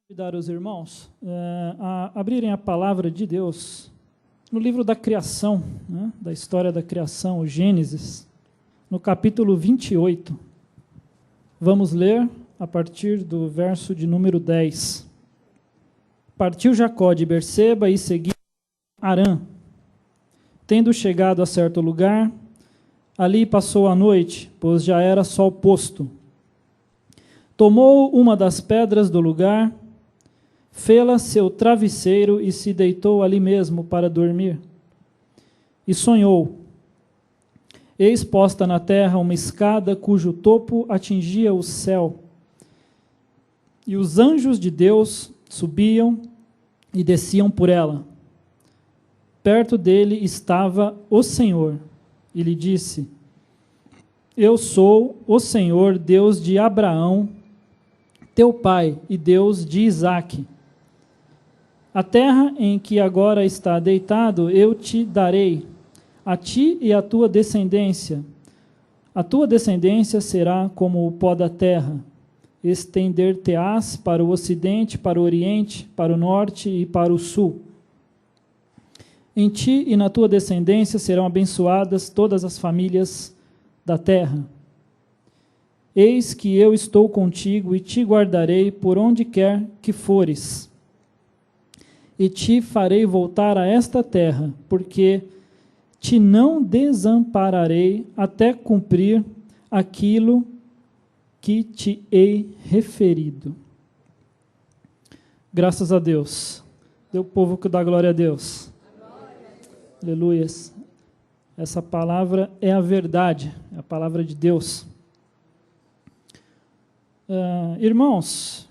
Convidar os irmãos a abrirem a palavra de Deus no livro da criação, né, da história da criação, o Gênesis, no capítulo 28. Vamos ler a partir do verso de número 10. Partiu Jacó de Berseba e seguiu Harã. Tendo chegado a certo lugar, ali passou a noite, pois já era sol posto. Tomou uma das pedras do lugar, fê-la seu travesseiro e se deitou ali mesmo para dormir. E sonhou. Eis posta na terra uma escada cujo topo atingia o céu. E os anjos de Deus subiam e desciam por ela. Perto dele estava o Senhor, e lhe disse: Eu sou o Senhor, Deus de Abraão, teu pai, e Deus de Isaque. A terra em que agora está deitado eu te darei, a ti e à tua descendência. A tua descendência será como o pó da terra. Estender-te-ás para o ocidente, para o oriente, para o norte e para o sul. Em ti e na tua descendência serão abençoadas todas as famílias da terra. Eis que eu estou contigo e te guardarei por onde quer que fores. E te farei voltar a esta terra, porque te não desampararei até cumprir aquilo que te hei referido. Graças a Deus. Dê o povo que dá glória a Deus. Aleluias. Essa palavra é a verdade, é a palavra de Deus. Irmãos,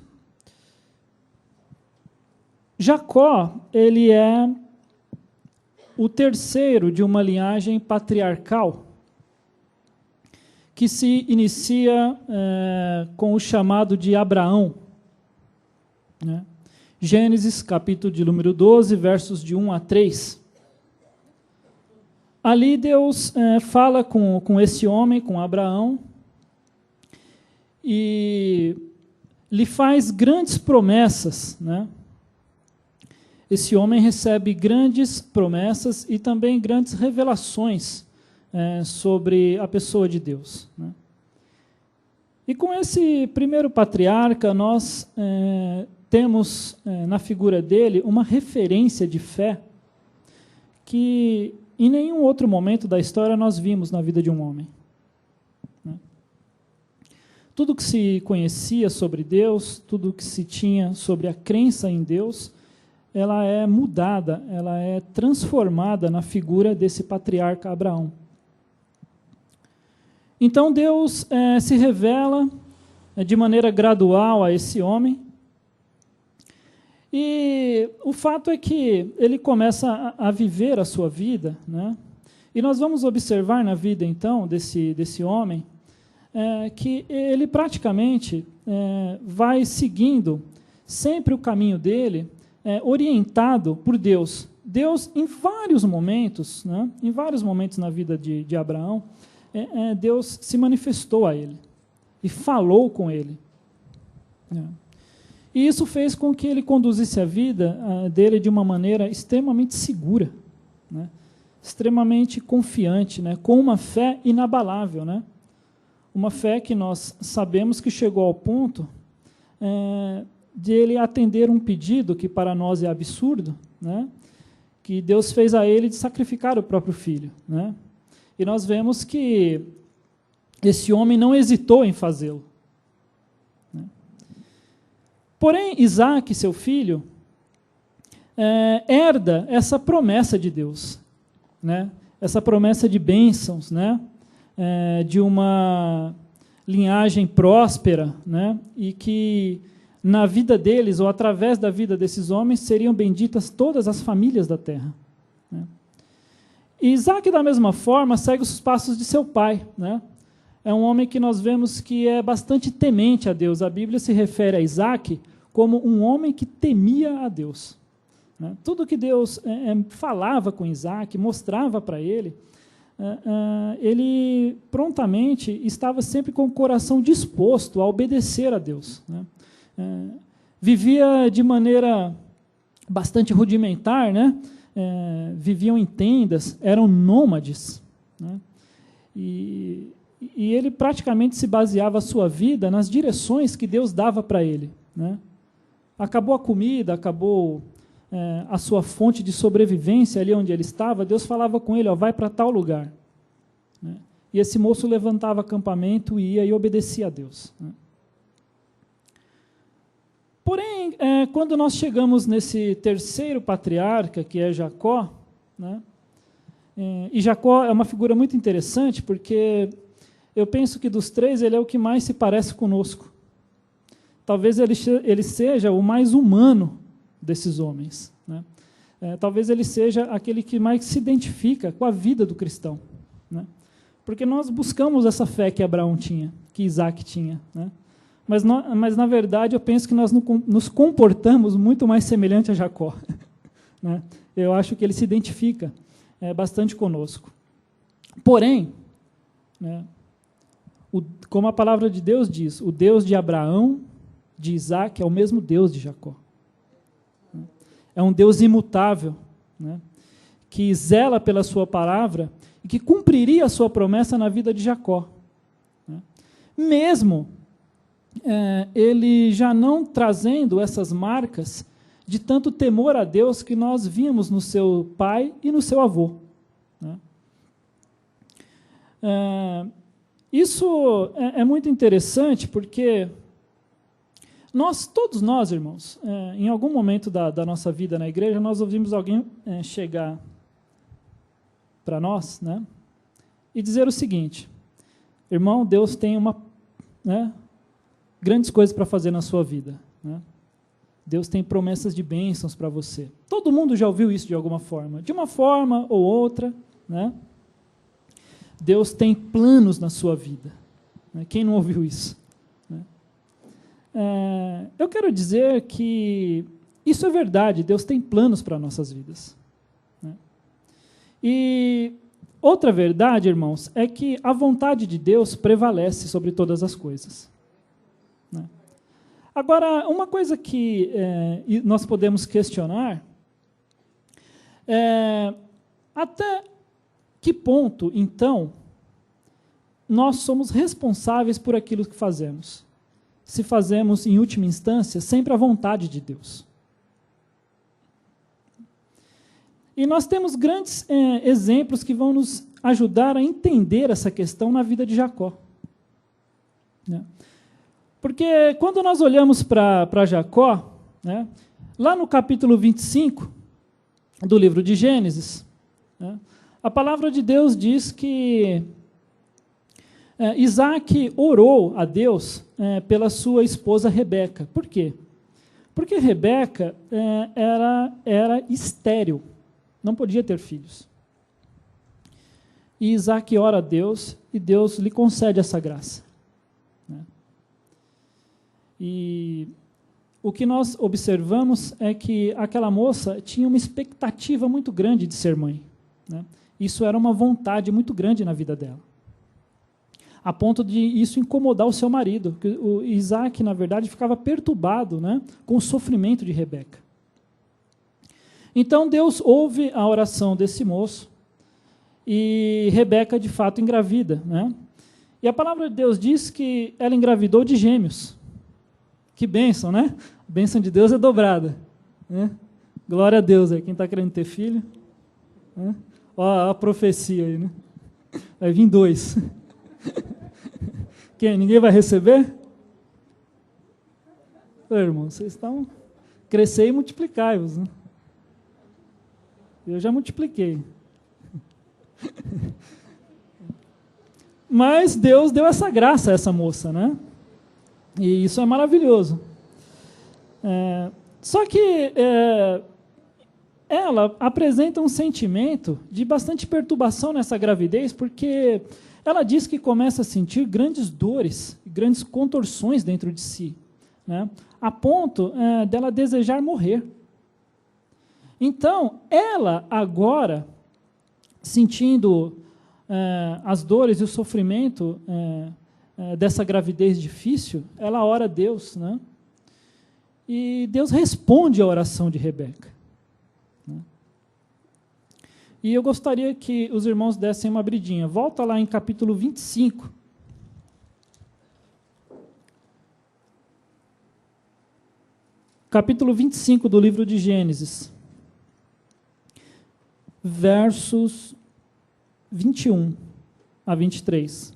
Jacó, ele é o terceiro de uma linhagem patriarcal que se inicia com o chamado de Abraão. Né? Gênesis, capítulo de número 12, versos de 1 a 3. Ali Deus fala com esse homem, com Abraão, e lhe faz grandes promessas, né? Esse homem recebe grandes promessas e também grandes revelações sobre a pessoa de Deus, né? E com esse primeiro patriarca, nós temos na figura dele uma referência de fé que em nenhum outro momento da história nós vimos na vida de um homem. Tudo que se conhecia sobre Deus, tudo que se tinha sobre a crença em Deus, ela é mudada, ela é transformada na figura desse patriarca Abraão. Então Deus se revela de maneira gradual a esse homem, e o fato é que ele começa a viver a sua vida, né? E nós vamos observar na vida, então, desse homem, que ele praticamente vai seguindo sempre o caminho dele, orientado por Deus. Deus, em vários momentos, né, em vários momentos na vida de Abraão, Deus se manifestou a ele e falou com ele. E isso fez com que ele conduzisse a vida dele de uma maneira extremamente segura, né, extremamente confiante, né, com uma fé inabalável, né? Uma fé que nós sabemos que chegou ao ponto de ele atender um pedido que para nós é absurdo, né? Que Deus fez a ele de sacrificar o próprio filho, né? E nós vemos que esse homem não hesitou em fazê-lo, né? Porém, Isaque, seu filho, herda essa promessa de Deus, né? Essa promessa de bênçãos, né? De uma linhagem próspera, né? E que na vida deles, ou através da vida desses homens, seriam benditas todas as famílias da terra, né? E Isaque, da mesma forma, segue os passos de seu pai, né? É um homem que nós vemos que é bastante temente a Deus. A Bíblia se refere a Isaque como um homem que temia a Deus, né? Tudo que Deus falava com Isaque, mostrava para ele, ele prontamente estava sempre com o coração disposto a obedecer a Deus, né? vivia de maneira bastante rudimentar, né? Viviam em tendas, eram nômades, né? E ele praticamente se baseava a sua vida nas direções que Deus dava para ele, né? Acabou a comida, acabou a sua fonte de sobrevivência ali onde ele estava, Deus falava com ele, ó, vai para tal lugar, né? E esse moço levantava acampamento, ia e obedecia a Deus, né? Porém, quando nós chegamos nesse terceiro patriarca, que é Jacó, né? E Jacó é uma figura muito interessante, porque eu penso que dos três ele é o que mais se parece conosco. Talvez ele seja o mais humano desses homens, né? Talvez ele seja aquele que mais se identifica com a vida do cristão, né? Porque nós buscamos essa fé que Abraão tinha, que Isaac tinha, né? Mas na verdade eu penso que nós nos comportamos muito mais semelhante a Jacó, né? Eu acho que ele se identifica bastante conosco. Porém, né, como a palavra de Deus diz, o Deus de Abraão, de Isaac, é o mesmo Deus de Jacó. É um Deus imutável, né, que zela pela sua palavra e que cumpriria a sua promessa na vida de Jacó, né? Mesmo ele já não trazendo essas marcas de tanto temor a Deus que nós víamos no seu pai e no seu avô, né? Isso é muito interessante porque todos nós, irmãos, em algum momento da nossa vida na igreja, nós ouvimos alguém chegar para nós, né, e dizer o seguinte: irmão, Deus tem grandes coisas para fazer na sua vida, né? Deus tem promessas de bênçãos para você. Todo mundo já ouviu isso de alguma forma, de uma forma ou outra, né? Deus tem planos na sua vida, né? Quem não ouviu isso, né? Eu quero dizer que isso é verdade, Deus tem planos para nossas vidas, né? E outra verdade, irmãos, é que a vontade de Deus prevalece sobre todas as coisas, né? Agora, uma coisa que nós podemos questionar é até que ponto, então, nós somos responsáveis por aquilo que fazemos? Se fazemos, em última instância, sempre a vontade de Deus. E nós temos grandes exemplos que vão nos ajudar a entender essa questão na vida de Jacó, né? Porque quando nós olhamos para Jacó, né, lá no capítulo 25 do livro de Gênesis, né, a palavra de Deus diz que Isaac orou a Deus pela sua esposa Rebeca. Por quê? Porque Rebeca era estéril, não podia ter filhos. E Isaac ora a Deus e Deus lhe concede essa graça, né? E o que nós observamos é que aquela moça tinha uma expectativa muito grande de ser mãe, né? Isso era uma vontade muito grande na vida dela, a ponto de isso incomodar o seu marido. O Isaac, na verdade, ficava perturbado, né, com o sofrimento de Rebeca. Então Deus ouve a oração desse moço e Rebeca, de fato, engravida, né? E a palavra de Deus diz que ela engravidou de gêmeos. Que bênção, né? A bênção de Deus é dobrada, né? Glória a Deus aí, quem está querendo ter filho, né? Ó a profecia aí, né? Vai vir 2. Quem? Ninguém vai receber? Ô, irmão, vocês estão... Crescer e multiplicai-vos, né? Eu já multipliquei. Mas Deus deu essa graça a essa moça, né? E isso é maravilhoso. Só que ela apresenta um sentimento de bastante perturbação nessa gravidez, porque ela diz que começa a sentir grandes dores, grandes contorções dentro de si, né? A ponto dela desejar morrer. Então, ela agora, sentindo as dores e o sofrimento dessa gravidez difícil, ela ora a Deus, né? e Deus responde à oração de Rebeca. E eu gostaria que os irmãos dessem uma abridinha. Volta lá em capítulo 25. Capítulo 25 do livro de Gênesis. Versos 21 a 23.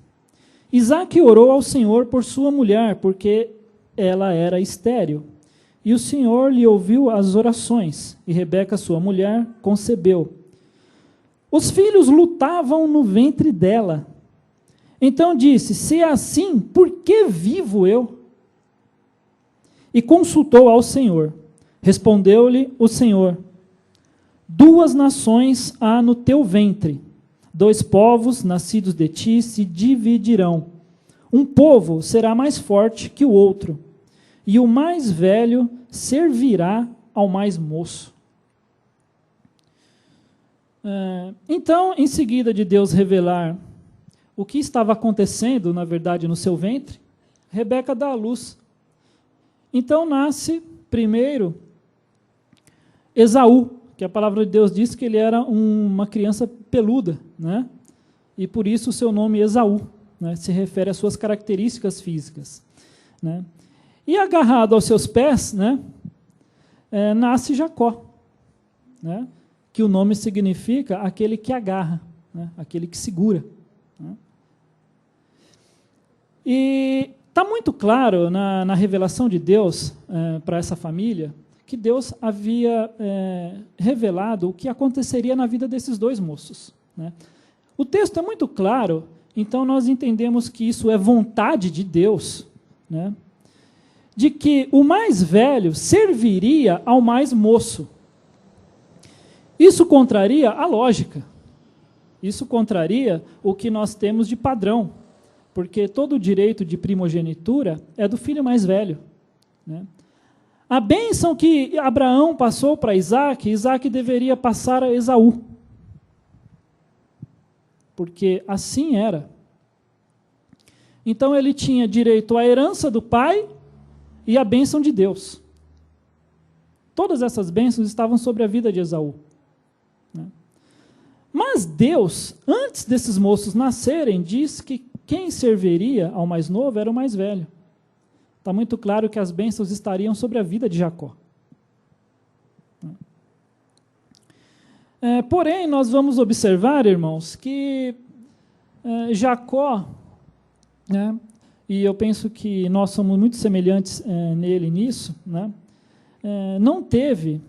Isaque orou ao Senhor por sua mulher, porque ela era estéril. E o Senhor lhe ouviu as orações, e Rebeca, sua mulher, concebeu. Os filhos lutavam no ventre dela. Então disse, se é assim, por que vivo eu? E consultou ao Senhor. Respondeu-lhe o Senhor, 2 nações há no teu ventre, 2 povos nascidos de ti se dividirão. Um povo será mais forte que o outro, e o mais velho servirá ao mais moço. Então, em seguida de Deus revelar o que estava acontecendo, na verdade, no seu ventre, Rebeca dá à luz. Então nasce primeiro Esaú, que a palavra de Deus diz que ele era uma criança peluda, né? E por isso o seu nome Esaú, né? Se refere às suas características físicas, né? E agarrado aos seus pés, né? Nasce Jacó, né? Que o nome significa aquele que agarra, né? Aquele que segura, né? E está muito claro na revelação de Deus para essa família, que Deus havia revelado o que aconteceria na vida desses 2 moços, né? O texto é muito claro, então nós entendemos que isso é vontade de Deus, né? De que o mais velho serviria ao mais moço. Isso contraria a lógica, isso contraria o que nós temos de padrão, porque todo o direito de primogenitura é do filho mais velho, né? A bênção que Abraão passou para Isaque, Isaque deveria passar a Esaú, porque assim era. Então ele tinha direito à herança do pai e à bênção de Deus. Todas essas bênçãos estavam sobre a vida de Esaú, né? Mas Deus, antes desses moços nascerem, diz que quem serviria ao mais novo era o mais velho. Está muito claro que as bênçãos estariam sobre a vida de Jacó. Porém, nós vamos observar, irmãos, que Jacó, né, e eu penso que nós somos muito semelhantes nele nisso, né, não teve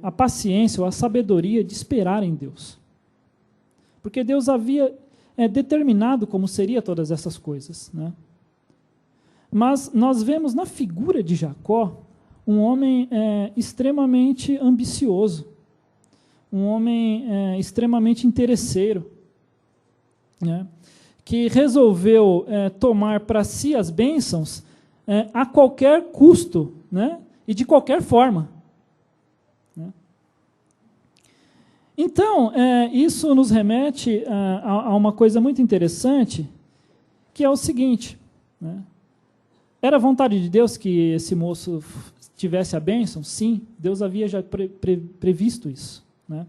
a paciência ou a sabedoria de esperar em Deus. Porque Deus havia determinado como seria todas essas coisas, né? Mas nós vemos na figura de Jacó um homem extremamente ambicioso, um homem extremamente interesseiro, né? Que resolveu tomar para si as bênçãos a qualquer custo, né? E de qualquer forma, né? Então, isso nos remete a uma coisa muito interessante, que é o seguinte, né? Era vontade de Deus que esse moço tivesse a bênção? Sim, Deus havia já previsto isso, né?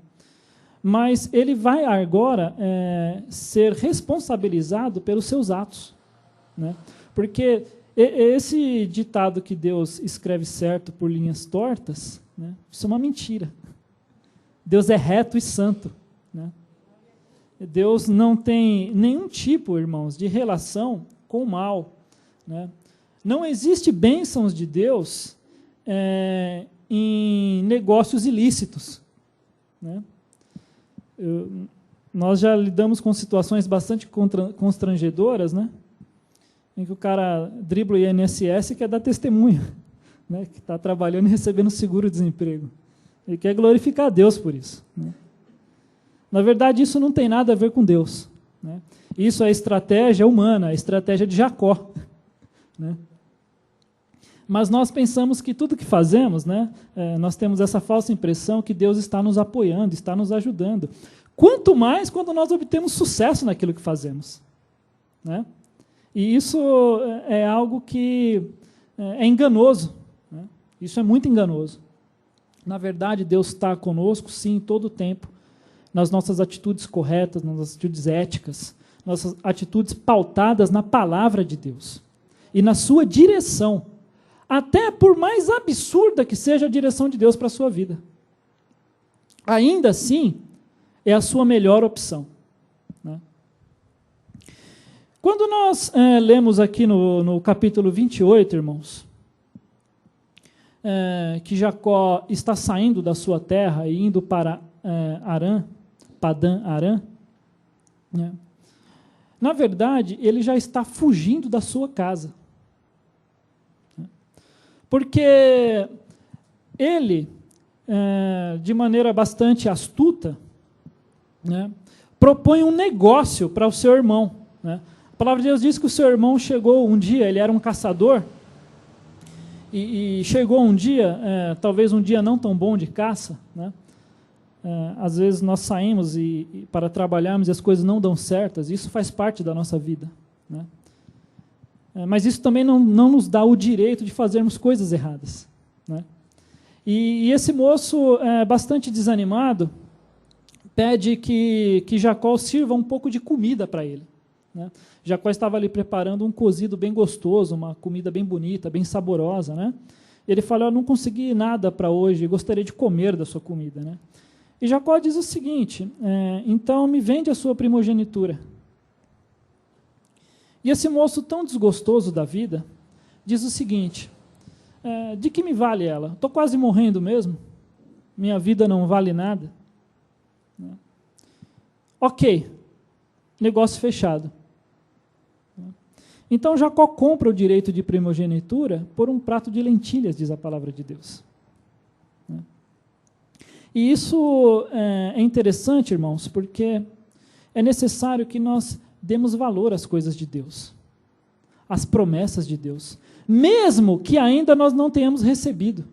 Mas ele vai agora ser responsabilizado pelos seus atos, né? Porque esse ditado que Deus escreve certo por linhas tortas, né, isso é uma mentira. Deus é reto e santo, né? Deus não tem nenhum tipo, irmãos, de relação com o mal, né? Não existe bênçãos de Deus em negócios ilícitos, né? Nós já lidamos com situações bastante constrangedoras, né? Em que o cara dribla o INSS e quer dar testemunha, né? Que está trabalhando e recebendo seguro-desemprego. Ele quer glorificar a Deus por isso, né? Na verdade, isso não tem nada a ver com Deus, né? Isso é estratégia humana, a estratégia de Jacó, né? Mas nós pensamos que tudo que fazemos, né, nós temos essa falsa impressão que Deus está nos apoiando, está nos ajudando. Quanto mais quando nós obtemos sucesso naquilo que fazemos, né? E isso é algo que é enganoso, né? Isso é muito enganoso. Na verdade, Deus está conosco, sim, todo o tempo, nas nossas atitudes corretas, nas nossas atitudes éticas, nossas atitudes pautadas na palavra de Deus e na sua direção, até por mais absurda que seja a direção de Deus para a sua vida. Ainda assim, é a sua melhor opção. Né? Quando nós lemos aqui no capítulo 28, irmãos, que Jacó está saindo da sua terra e indo para Padã Arã, né? Na verdade, ele já está fugindo da sua casa. Porque ele, de maneira bastante astuta, né, propõe um negócio para o seu irmão. Né? A palavra de Deus diz que o seu irmão chegou um dia, ele era um caçador, e chegou um dia, talvez um dia não tão bom de caça, né? Às vezes nós saímos para trabalharmos e as coisas não dão certas, isso faz parte da nossa vida. Né? Mas isso também não nos dá o direito de fazermos coisas erradas. Né? E esse moço, bastante desanimado, pede que Jacó sirva um pouco de comida para ele. Né? Jacó estava ali preparando um cozido bem gostoso, uma comida bem bonita, bem saborosa. Né? Ele fala, eu não consegui nada para hoje, gostaria de comer da sua comida. Né? E Jacó diz o seguinte, então me vende a sua primogenitura. E esse moço tão desgostoso da vida, diz o seguinte, de que me vale ela? Estou quase morrendo mesmo, minha vida não vale nada. Ok, negócio fechado. Então Jacó compra o direito de primogenitura por um prato de lentilhas, diz a palavra de Deus. E isso é interessante, irmãos, porque é necessário que nós demos valor às coisas de Deus, às promessas de Deus, mesmo que ainda nós não tenhamos recebido,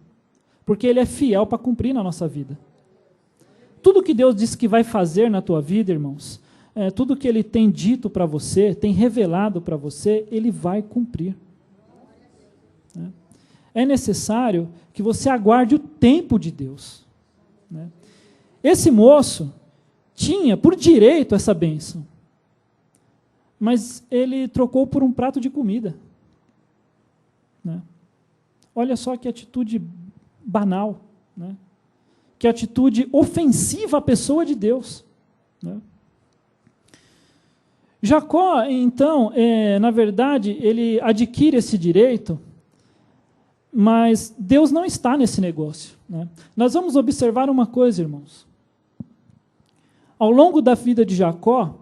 porque Ele é fiel para cumprir na nossa vida. Tudo que Deus disse que vai fazer na tua vida, irmãos, tudo que Ele tem dito para você, tem revelado para você, Ele vai cumprir. É necessário que você aguarde o tempo de Deus. Esse moço tinha por direito essa bênção, mas ele trocou por um prato de comida. Olha só que atitude banal, que atitude ofensiva à pessoa de Deus. Jacó, então, na verdade, ele adquire esse direito, mas Deus não está nesse negócio. Nós vamos observar uma coisa, irmãos. Ao longo da vida de Jacó,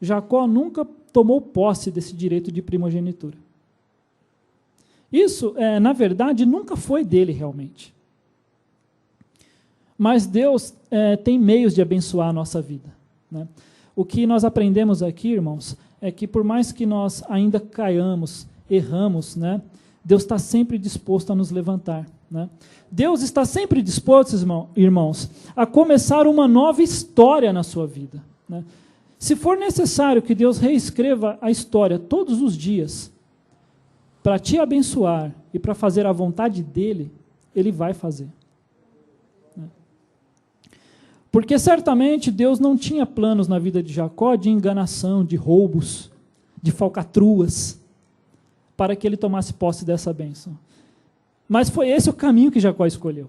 Jacó nunca tomou posse desse direito de primogenitura. Isso, na verdade, nunca foi dele realmente. Mas Deus tem meios de abençoar a nossa vida. O que nós aprendemos aqui, irmãos, é que por mais que nós ainda caiamos, erramos, Deus está sempre disposto a nos levantar. Deus está sempre disposto, irmãos, a começar uma nova história na sua vida. Se for necessário que Deus reescreva a história todos os dias, para te abençoar e para fazer a vontade dEle, Ele vai fazer. Porque certamente Deus não tinha planos na vida de Jacó de enganação, de roubos, de falcatruas, para que ele tomasse posse dessa bênção. Mas foi esse o caminho que Jacó escolheu.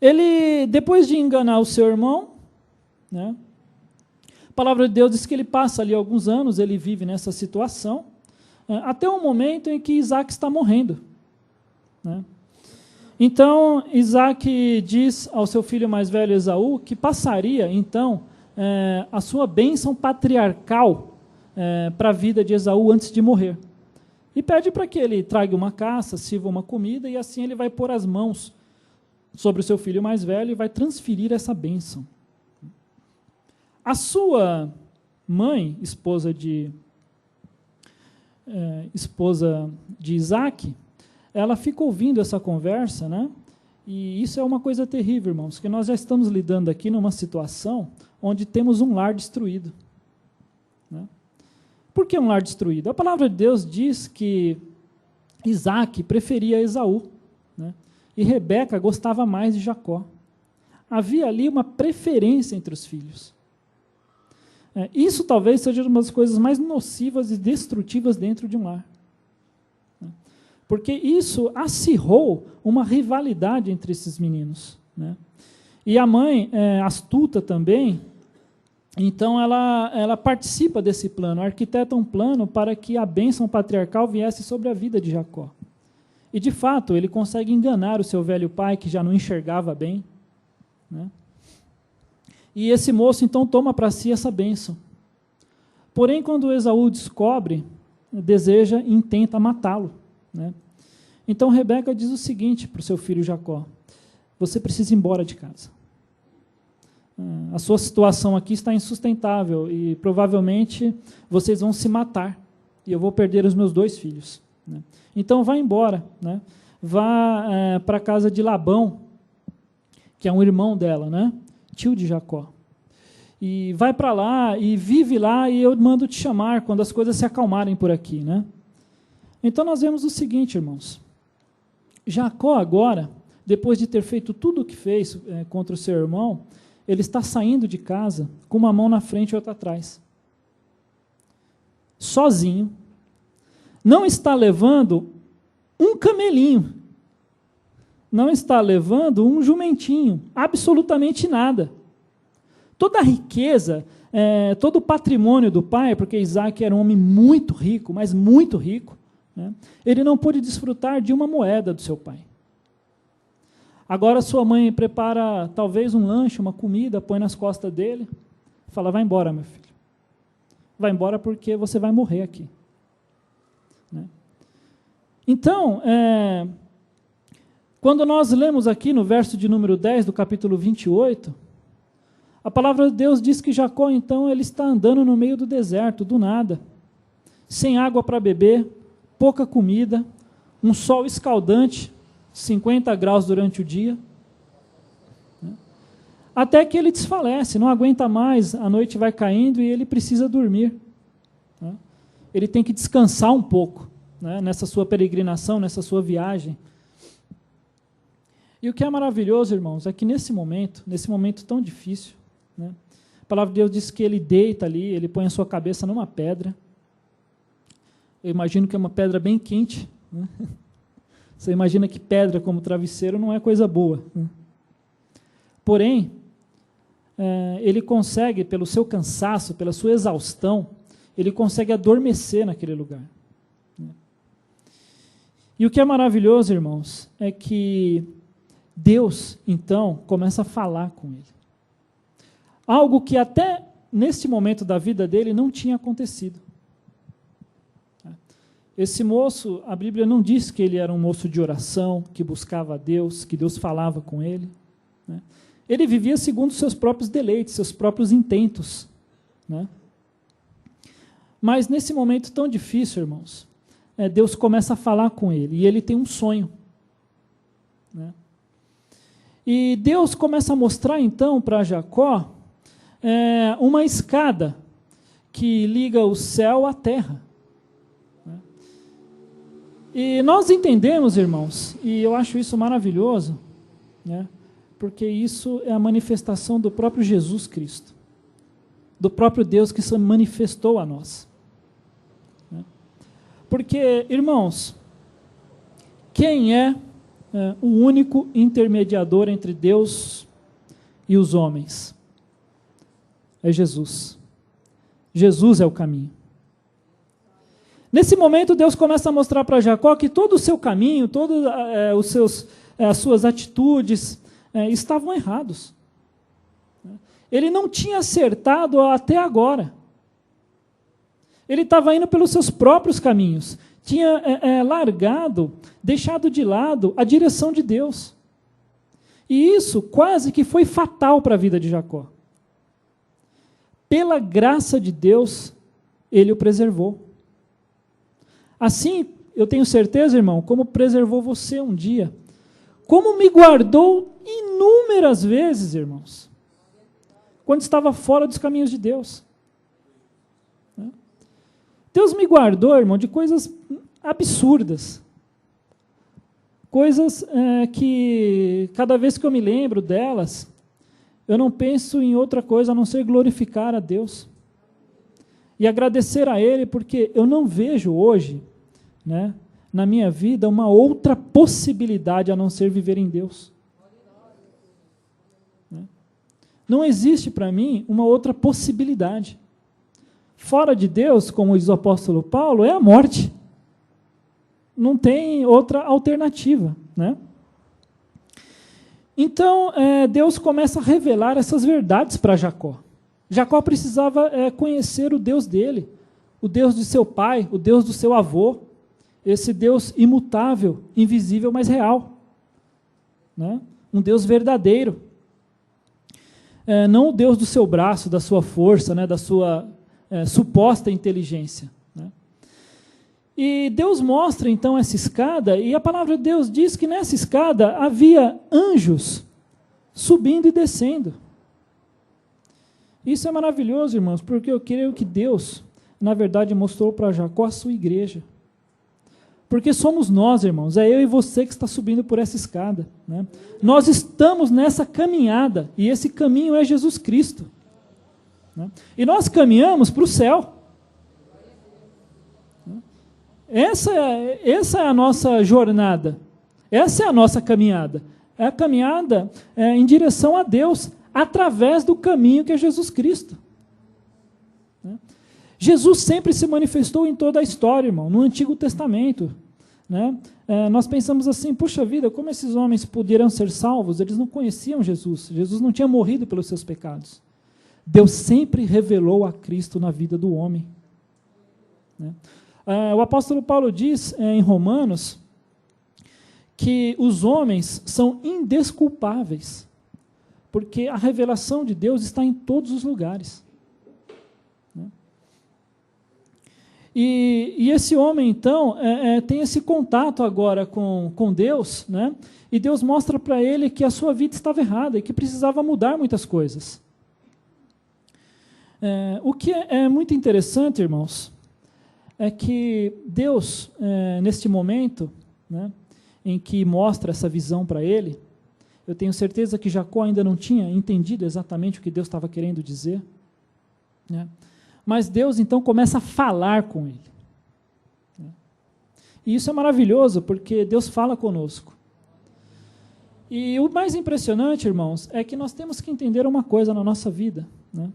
Ele, depois de enganar o seu irmão, a palavra de Deus diz que ele passa ali alguns anos, ele vive nessa situação, até o momento em que Isaac está morrendo. Então, Isaac diz ao seu filho mais velho, Esaú, que passaria, então, a sua bênção patriarcal para a vida de Esaú antes de morrer. E pede para que ele traga uma caça, sirva uma comida, e assim ele vai pôr as mãos sobre o seu filho mais velho e vai transferir essa bênção. A sua mãe, esposa de Isaac, ela fica ouvindo essa conversa, e isso é uma coisa terrível, irmãos, que nós já estamos lidando aqui numa situação onde temos um lar destruído. Por que um lar destruído? A palavra de Deus diz que Isaac preferia Esaú, né? E Rebeca gostava mais de Jacó. Havia ali uma preferência entre os filhos. Isso talvez seja uma das coisas mais nocivas e destrutivas dentro de um lar. Porque isso acirrou uma rivalidade entre esses meninos, né? E a mãe, astuta também, então ela participa desse plano, arquiteta um plano para que a bênção patriarcal viesse sobre a vida de Jacó. E, de fato, ele consegue enganar o seu velho pai, que já não enxergava bem, né? E esse moço, então, toma para si essa bênção. Porém, quando Esaú descobre, deseja e intenta matá-lo, né? Então, Rebeca diz o seguinte para o seu filho Jacó: você precisa ir embora de casa. A sua situação aqui está insustentável e provavelmente vocês vão se matar e eu vou perder os meus 2 filhos, né? Então, vá embora, né? Vá para a casa de Labão, que é um irmão dela, né? Tio de Jacó. E vai para lá e vive lá e eu mando te chamar quando as coisas se acalmarem por aqui, né? Então, nós vemos o seguinte, irmãos. Jacó agora, depois de ter feito tudo o que fez contra o seu irmão, ele está saindo de casa com uma mão na frente e outra atrás. Sozinho. Não está levando um camelinho. Não está levando um jumentinho. Absolutamente nada. Toda a riqueza, todo o patrimônio do pai, porque Isaac era um homem muito rico, mas muito rico, né? Ele não pôde desfrutar de uma moeda do seu pai. Agora sua mãe prepara talvez um lanche, uma comida, põe nas costas dele, fala: vai embora, meu filho. Vai embora porque você vai morrer aqui, né? Então, quando nós lemos aqui no verso de número 10 do capítulo 28, a palavra de Deus diz que Jacó, então, ele está andando no meio do deserto, do nada, sem água para beber, pouca comida, um sol escaldante, 50 graus durante o dia, né? Até que ele desfalece, não aguenta mais, a noite vai caindo e ele precisa dormir, né? Ele tem que descansar um pouco, né, nessa sua peregrinação, nessa sua viagem. E o que é maravilhoso, irmãos, é que nesse momento tão difícil, né, a palavra de Deus diz que ele deita ali, ele põe a sua cabeça numa pedra. Eu imagino que é uma pedra bem quente, né? Você imagina que pedra como travesseiro não é coisa boa, né? Porém, ele consegue, pelo seu cansaço, pela sua exaustão, ele consegue adormecer naquele lugar, né? E o que é maravilhoso, irmãos, é que Deus, então, começa a falar com ele. Algo que até neste momento da vida dele não tinha acontecido. Esse moço, a Bíblia não diz que ele era um moço de oração, que buscava a Deus, que Deus falava com ele, né? Ele vivia segundo seus próprios deleites, seus próprios intentos, né? Mas nesse momento tão difícil, irmãos, Deus começa a falar com ele, e ele tem um sonho, né? E Deus começa a mostrar então para Jacó uma escada que liga o céu à terra. E nós entendemos, irmãos, e eu acho isso maravilhoso, né, porque isso é a manifestação do próprio Jesus Cristo, do próprio Deus que se manifestou a nós, né? Porque, irmãos, quem é o único intermediador entre Deus e os homens? É Jesus. Jesus é o caminho. Nesse momento, Deus começa a mostrar para Jacó que todo o seu caminho, todas as suas atitudes estavam errados. Ele não tinha acertado até agora. Ele estava indo pelos seus próprios caminhos. Tinha largado, deixado de lado a direção de Deus. E isso quase que foi fatal para a vida de Jacó. Pela graça de Deus, ele o preservou. Assim, eu tenho certeza, irmão, como preservou você um dia, como me guardou inúmeras vezes, irmãos, quando estava fora dos caminhos de Deus. Deus me guardou, irmão, de coisas absurdas, Coisas que, cada vez que eu me lembro delas, eu não penso em outra coisa a não ser glorificar a Deus. E agradecer a Ele, porque eu não vejo hoje, né, na minha vida, uma outra possibilidade a não ser viver em Deus. Não existe para mim uma outra possibilidade. Fora de Deus, como diz o apóstolo Paulo, é a morte. Não tem outra alternativa, né? Então, Deus começa a revelar essas verdades para Jacó. Jacó precisava conhecer o Deus dele, o Deus de seu pai, o Deus do seu avô, esse Deus imutável, invisível, mas real, né? Um Deus verdadeiro. Não o Deus do seu braço, da sua força, né? Da sua suposta inteligência. Né? E Deus mostra então essa escada, e a palavra de Deus diz que nessa escada havia anjos subindo e descendo. Isso é maravilhoso, irmãos, porque eu creio que Deus, na verdade, mostrou para Jacó a sua igreja. Porque somos nós, irmãos, é eu e você que está subindo por essa escada. Né? Nós estamos nessa caminhada, e esse caminho é Jesus Cristo. Né? E nós caminhamos para o céu. Essa é a nossa jornada, essa é a nossa caminhada. É a caminhada em direção a Deus, através do caminho que é Jesus Cristo. Né? Jesus sempre se manifestou em toda a história, irmão, no Antigo Testamento. Né? Nós pensamos assim, puxa vida, como esses homens poderão ser salvos? Eles não conheciam Jesus, Jesus não tinha morrido pelos seus pecados. Deus sempre revelou a Cristo na vida do homem. Né? O apóstolo Paulo diz em Romanos que os homens são indesculpáveis, porque a revelação de Deus está em todos os lugares. Né? E esse homem, então, tem esse contato agora com Deus, né? E Deus mostra para ele que a sua vida estava errada e que precisava mudar muitas coisas. O que é muito interessante, irmãos, é que Deus, neste momento, né, em que mostra essa visão para ele, eu tenho certeza que Jacó ainda não tinha entendido exatamente o que Deus estava querendo dizer, né, mas Deus então começa a falar com ele. Né, e isso é maravilhoso, porque Deus fala conosco. E o mais impressionante, irmãos, é que nós temos que entender uma coisa na nossa vida, né?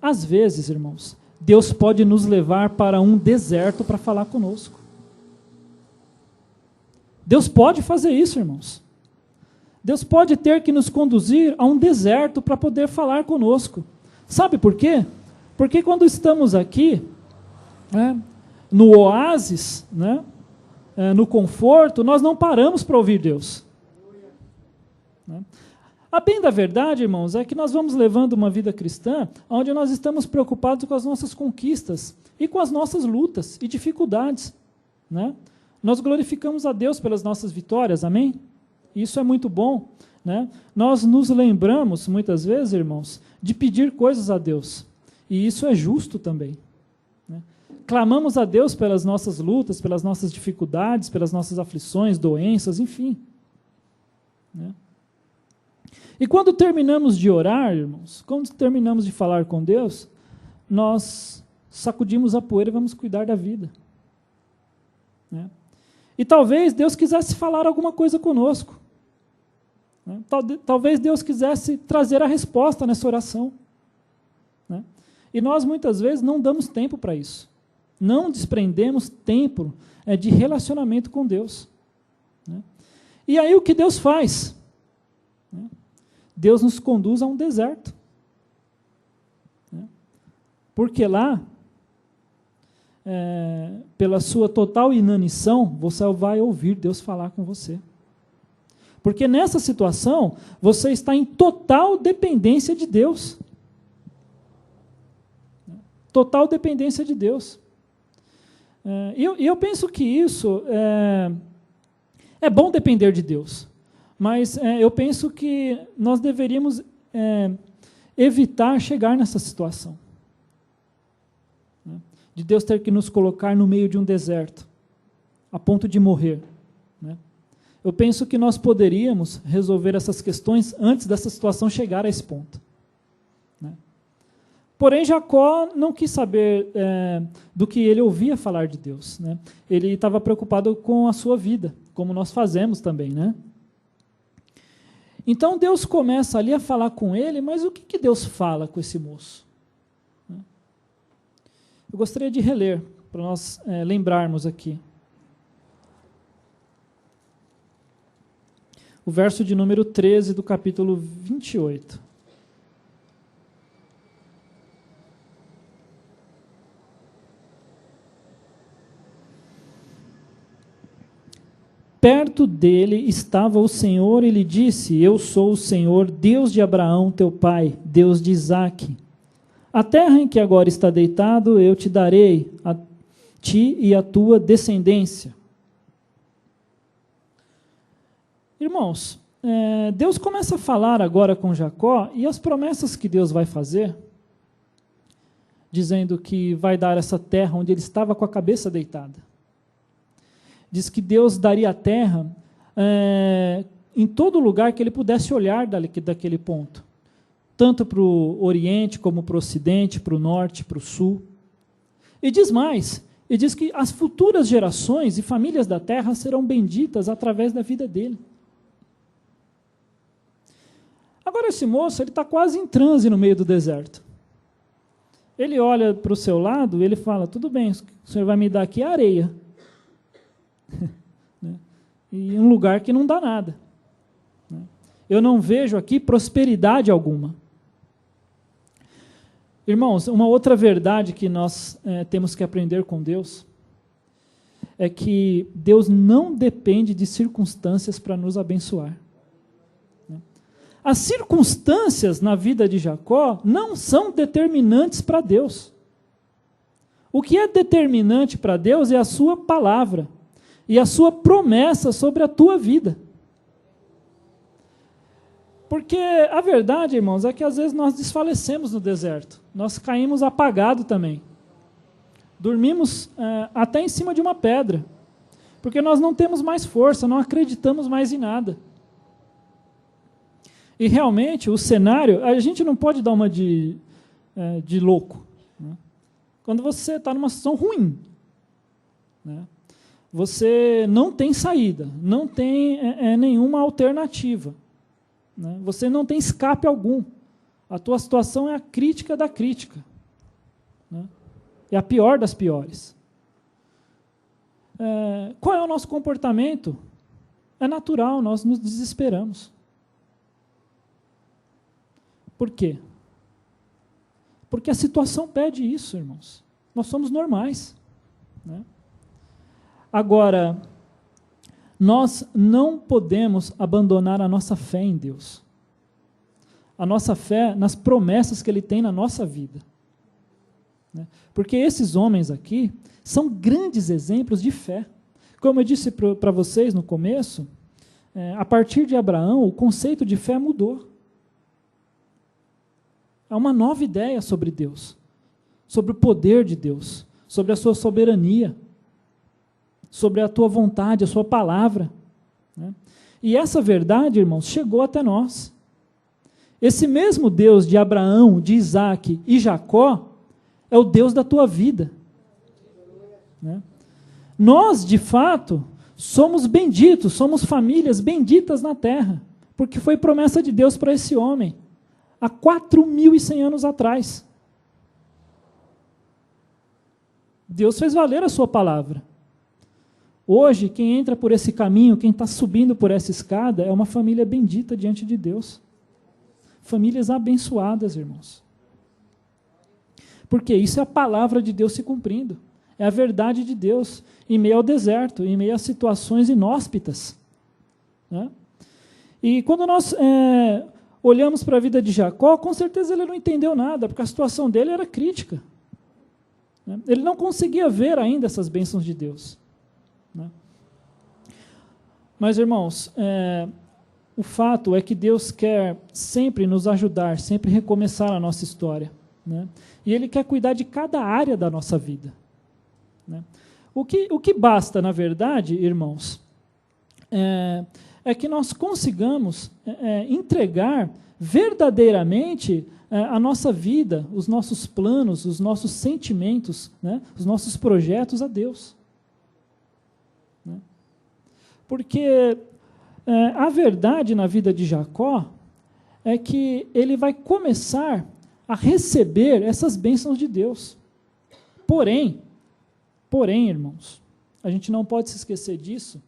Às vezes, irmãos, Deus pode nos levar para um deserto para falar conosco. Deus pode fazer isso, irmãos. Deus pode ter que nos conduzir a um deserto para poder falar conosco. Sabe por quê? Porque quando estamos aqui, né, no oásis, né, no conforto, nós não paramos para ouvir Deus. Né? A bem da verdade, irmãos, é que nós vamos levando uma vida cristã onde nós estamos preocupados com as nossas conquistas e com as nossas lutas e dificuldades. Né? Nós glorificamos a Deus pelas nossas vitórias, amém? Isso é muito bom. Né? Nós nos lembramos, muitas vezes, irmãos, de pedir coisas a Deus. E isso é justo também. Né? Clamamos a Deus pelas nossas lutas, pelas nossas dificuldades, pelas nossas aflições, doenças, enfim. Né? E quando terminamos de orar, irmãos, quando terminamos de falar com Deus, nós sacudimos a poeira e vamos cuidar da vida. Né? E talvez Deus quisesse falar alguma coisa conosco. Né? Talvez Deus quisesse trazer a resposta nessa oração. Né? E nós muitas vezes não damos tempo para isso. Não desprendemos tempo de relacionamento com Deus. Né? E aí o que Deus faz? Né? Deus nos conduz a um deserto. Né? Porque lá, pela sua total inanição, você vai ouvir Deus falar com você. Porque nessa situação, você está em total dependência de Deus. Total dependência de Deus. E eu penso que isso é bom depender de Deus. Mas eu penso que nós deveríamos evitar chegar nessa situação. Né? De Deus ter que nos colocar no meio de um deserto, a ponto de morrer. né? Eu penso que nós poderíamos resolver essas questões antes dessa situação chegar a esse ponto, né? Porém, Jacó não quis saber do que ele ouvia falar de Deus, né? Ele estava preocupado com a sua vida, como nós fazemos também, né? Então Deus começa ali a falar com ele, mas o que Deus fala com esse moço? Eu gostaria de reler, para nós lembrarmos aqui. O verso de número 13 do capítulo 28. Perto dele estava o Senhor e lhe disse: Eu sou o Senhor, Deus de Abraão, teu pai, Deus de Isaque. A terra em que agora está deitado, eu te darei, a ti e a tua descendência. Irmãos, Deus começa a falar agora com Jacó, e as promessas que Deus vai fazer, dizendo que vai dar essa terra onde ele estava com a cabeça deitada. Diz que Deus daria a terra em todo lugar que ele pudesse olhar daquele ponto. Tanto para o Oriente, como para o Ocidente, para o Norte, para o Sul. E diz mais, e diz que as futuras gerações e famílias da terra serão benditas através da vida dele. Agora esse moço, ele está quase em transe no meio do deserto. Ele olha para o seu lado e ele fala: tudo bem, o senhor vai me dar aqui areia. E um lugar que não dá nada. Eu não vejo aqui prosperidade alguma. Irmãos, uma outra verdade que nós temos que aprender com Deus é que Deus não depende de circunstâncias para nos abençoar. As circunstâncias na vida de Jacó não são determinantes para Deus. O que é determinante para Deus é a sua palavra e a sua promessa sobre a tua vida. Porque a verdade, irmãos, é que às vezes nós desfalecemos no deserto. Nós caímos apagados também. Dormimos até em cima de uma pedra. Porque nós não temos mais força, não acreditamos mais em nada. E realmente o cenário, a gente não pode dar uma de louco. Né? Quando você está numa situação ruim, né? Você não tem saída, não tem nenhuma alternativa. Né? Você não tem escape algum. A tua situação é a crítica da crítica. Né? É a pior das piores. Qual é o nosso comportamento? É natural, nós nos desesperamos. Por quê? Porque a situação pede isso, irmãos. Nós somos normais. Né? Agora, nós não podemos abandonar a nossa fé em Deus. A nossa fé nas promessas que Ele tem na nossa vida. Né? Porque esses homens aqui são grandes exemplos de fé. Como eu disse para vocês no começo, a partir de Abraão, o conceito de fé mudou. Há uma nova ideia sobre Deus, sobre o poder de Deus, sobre a sua soberania, sobre a tua vontade, a sua palavra. Né? E essa verdade, irmãos, chegou até nós. Esse mesmo Deus de Abraão, de Isaque e Jacó, é o Deus da tua vida. Né? Nós, de fato, somos benditos, somos famílias benditas na terra, porque foi promessa de Deus para esse homem, há 4.100 anos atrás. Deus fez valer a sua palavra. Hoje, quem entra por esse caminho, quem está subindo por essa escada, é uma família bendita diante de Deus. Famílias abençoadas, irmãos. Porque isso é a palavra de Deus se cumprindo. É a verdade de Deus em meio ao deserto, em meio a situações inóspitas. Né? E quando nós olhamos para a vida de Jacó, com certeza ele não entendeu nada, porque a situação dele era crítica. Né? Ele não conseguia ver ainda essas bênçãos de Deus. Né? Mas, irmãos, o fato é que Deus quer sempre nos ajudar, sempre recomeçar a nossa história. Né? E Ele quer cuidar de cada área da nossa vida. Né? O que basta, na verdade, irmãos, é que nós consigamos entregar verdadeiramente a nossa vida, os nossos planos, os nossos sentimentos, né, os nossos projetos a Deus. Né? Porque a verdade na vida de Jacó é que ele vai começar a receber essas bênçãos de Deus. Porém, irmãos, a gente não pode se esquecer disso.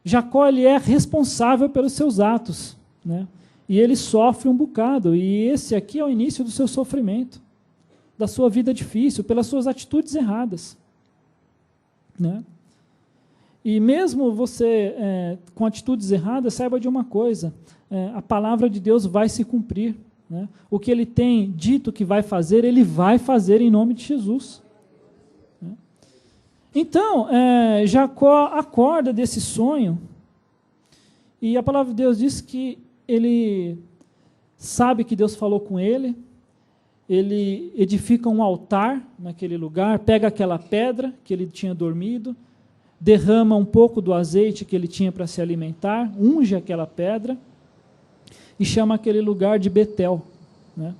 Jacó, ele é responsável pelos seus atos, né? E ele sofre um bocado, e esse aqui é o início do seu sofrimento, da sua vida difícil, pelas suas atitudes erradas. Né? E mesmo você com atitudes erradas, saiba de uma coisa, a palavra de Deus vai se cumprir. Né? O que ele tem dito que vai fazer, ele vai fazer em nome de Jesus. Né? Então, Jacó acorda desse sonho, e a palavra de Deus diz que ele sabe que Deus falou com ele edifica um altar naquele lugar, pega aquela pedra que ele tinha dormido, derrama um pouco do azeite que ele tinha para se alimentar, unge aquela pedra e chama aquele lugar de Betel, né,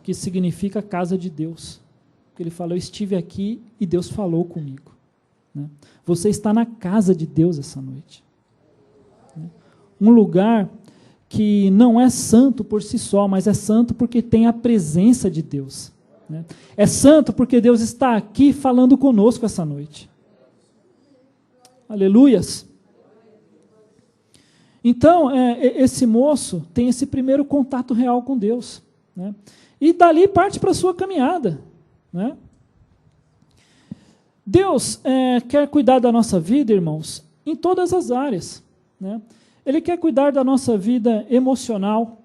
que significa casa de Deus. Porque ele fala, eu estive aqui e Deus falou comigo. Né? Você está na casa de Deus essa noite. Né? Um lugar que não é santo por si só, mas é santo porque tem a presença de Deus. Né? É santo porque Deus está aqui falando conosco essa noite. Aleluias! Então, esse moço tem esse primeiro contato real com Deus. Né? E dali parte para a sua caminhada. Né? Deus quer cuidar da nossa vida, irmãos, em todas as áreas. Né? Ele quer cuidar da nossa vida emocional,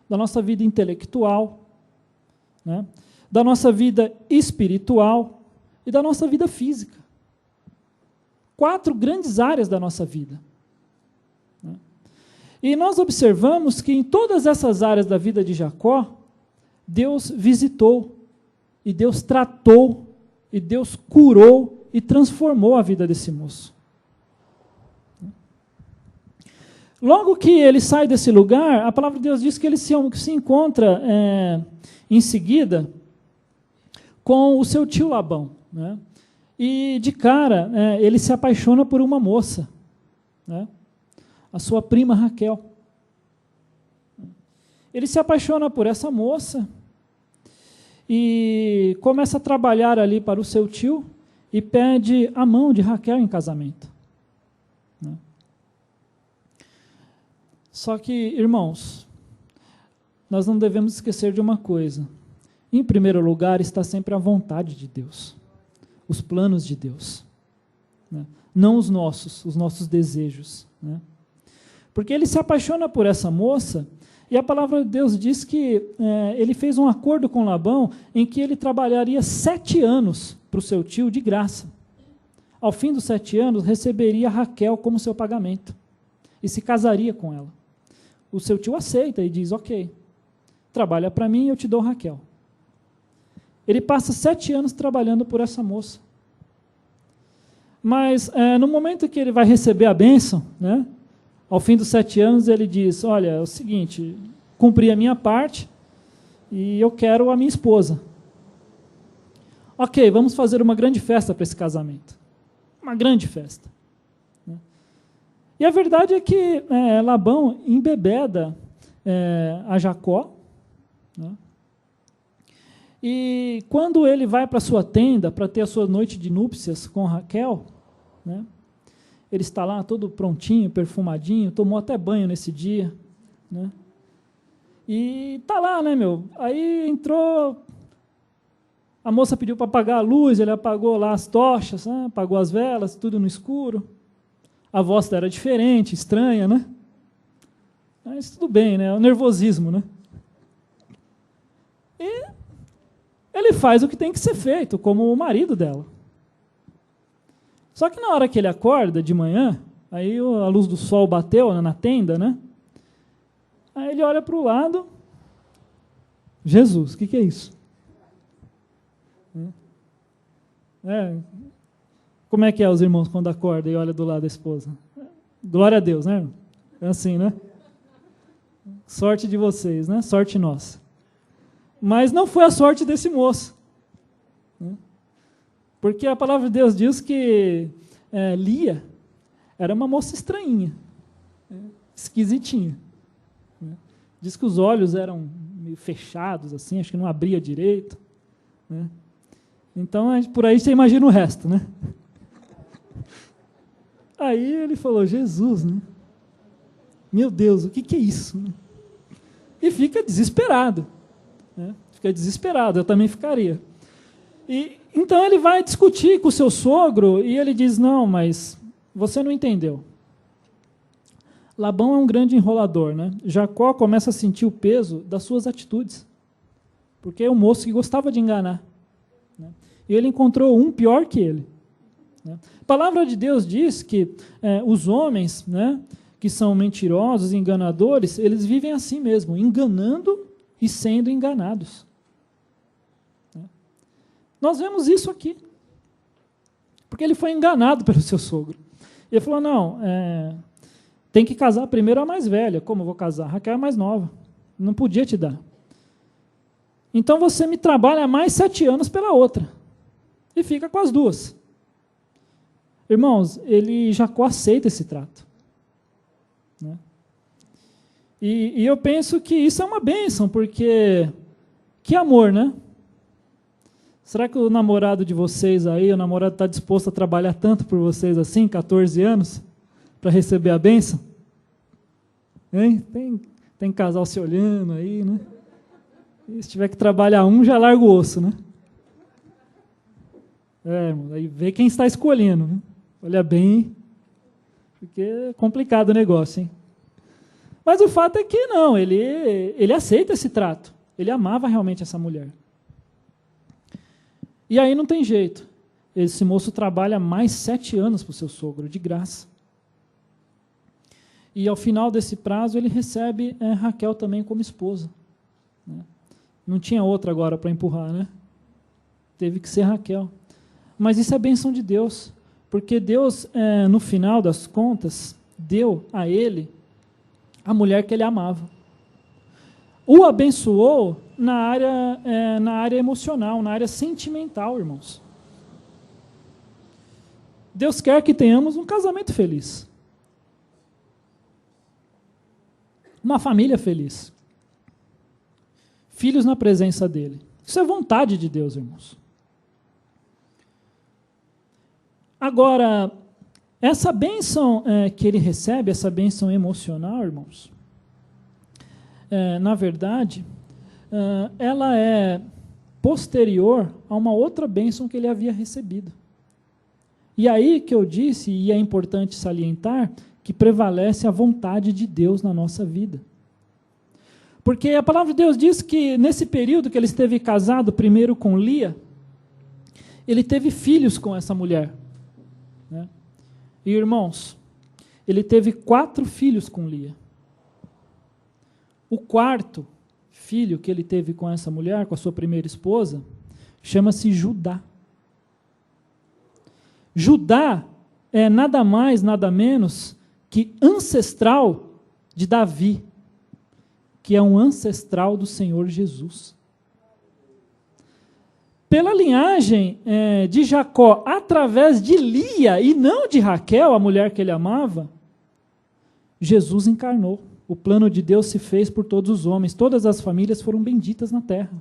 da nossa vida intelectual, né? Da nossa vida espiritual e da nossa vida física. 4 grandes áreas da nossa vida. Né? E nós observamos que em todas essas áreas da vida de Jacó, Deus visitou, e Deus tratou, e Deus curou e transformou a vida desse moço. Logo que ele sai desse lugar, a palavra de Deus diz que ele se encontra em seguida com o seu tio Labão. Né? E de cara, ele se apaixona por uma moça, né? A sua prima Raquel. Ele se apaixona por essa moça e começa a trabalhar ali para o seu tio e pede a mão de Raquel em casamento. Né? Só que, irmãos, nós não devemos esquecer de uma coisa. Em primeiro lugar está sempre a vontade de Deus, os planos de Deus, né? Não os nossos desejos. Né? Porque ele se apaixona por essa moça, e a palavra de Deus diz que ele fez um acordo com Labão, em que ele trabalharia 7 anos para o seu tio de graça. Ao fim dos 7 anos, receberia Raquel como seu pagamento, e se casaria com ela. O seu tio aceita e diz, ok, trabalha para mim e eu te dou Raquel. Ele passa 7 anos trabalhando por essa moça. Mas no momento que ele vai receber a bênção, né, ao fim dos 7 anos ele diz, olha, é o seguinte, cumpri a minha parte e eu quero a minha esposa. Ok, vamos fazer uma grande festa para esse casamento. Uma grande festa. E a verdade é que Labão embebeda a Jacó, né? E quando ele vai para a sua tenda para ter a sua noite de núpcias com Raquel, né? Ele está lá todo prontinho, perfumadinho, tomou até banho nesse dia, né? E está lá, né, meu? Aí entrou, a moça pediu para apagar a luz, ele apagou lá as tochas, né? Apagou as velas, tudo no escuro. A voz era diferente, estranha, né? Mas tudo bem, né? O nervosismo, né? E ele faz o que tem que ser feito, como o marido dela. Só que na hora que ele acorda de manhã, aí a luz do sol bateu na tenda, né? Aí ele olha para o lado, Jesus, o que é isso? Como é que os irmãos quando acordam e olham do lado da esposa? Glória a Deus, né? É assim, né? Sorte de vocês, né? Sorte nossa. Mas não foi a sorte desse moço. Né? Porque a palavra de Deus diz que Lia era uma moça estranhinha, esquisitinha. Né? Diz que os olhos eram meio fechados, assim, acho que não abria direito. Né? Então, por aí você imagina o resto, né? Aí ele falou, Jesus, né? Meu Deus, o que é isso? E fica desesperado. Né? Fica desesperado, eu também ficaria. E então ele vai discutir com o seu sogro e ele diz, não, mas você não entendeu. Labão é um grande enrolador, né? Jacó começa a sentir o peso das suas atitudes, porque é um moço que gostava de enganar. Né? E ele encontrou um pior que ele. Né? A palavra de Deus diz que os homens, né, que são mentirosos, enganadores, eles vivem assim mesmo, enganando e sendo enganados. Né? Nós vemos isso aqui, porque ele foi enganado pelo seu sogro. Ele falou, não, tem que casar primeiro a mais velha. Como eu vou casar? Raquel é mais nova. Não podia te dar. Então você me trabalha mais 7 anos pela outra. E fica com as duas. Irmãos, Jacó aceita esse trato. Né? E eu penso que isso é uma bênção, porque que amor, né? Será que o namorado de vocês aí, o namorado está disposto a trabalhar tanto por vocês assim, 14 anos? Para receber a bênção? Hein? Tem casal se olhando aí, né? E se tiver que trabalhar já larga o osso, né? Aí vê quem está escolhendo. Né? Olha bem, porque é complicado o negócio, hein? Mas o fato é que não, ele aceita esse trato. Ele amava realmente essa mulher. E aí não tem jeito. Esse moço trabalha mais 7 anos para o seu sogro, de graça. E ao final desse prazo ele recebe Raquel também como esposa. Né? Não tinha outra agora para empurrar, né? Teve que ser Raquel. Mas isso é bênção de Deus, porque Deus, no final das contas, deu a ele a mulher que ele amava. O abençoou na área emocional, na área sentimental, irmãos. Deus quer que tenhamos um casamento feliz. Uma família feliz. Filhos na presença dele. Isso é vontade de Deus, irmãos. Agora, essa bênção que ele recebe, essa bênção emocional, irmãos, na verdade, ela é posterior a uma outra bênção que ele havia recebido. E aí que eu disse, e é importante salientar, que prevalece a vontade de Deus na nossa vida. Porque a palavra de Deus diz que nesse período que ele esteve casado primeiro com Lia, ele teve filhos com essa mulher. Né? E irmãos, ele teve 4 filhos com Lia. O 4º filho que ele teve com essa mulher, com a sua primeira esposa, chama-se Judá. Judá é nada mais, nada menos que ancestral de Davi, que é um ancestral do Senhor Jesus. Pela linhagem de Jacó, através de Lia e não de Raquel, a mulher que ele amava, Jesus encarnou. O plano de Deus se fez por todos os homens. Todas as famílias foram benditas na terra.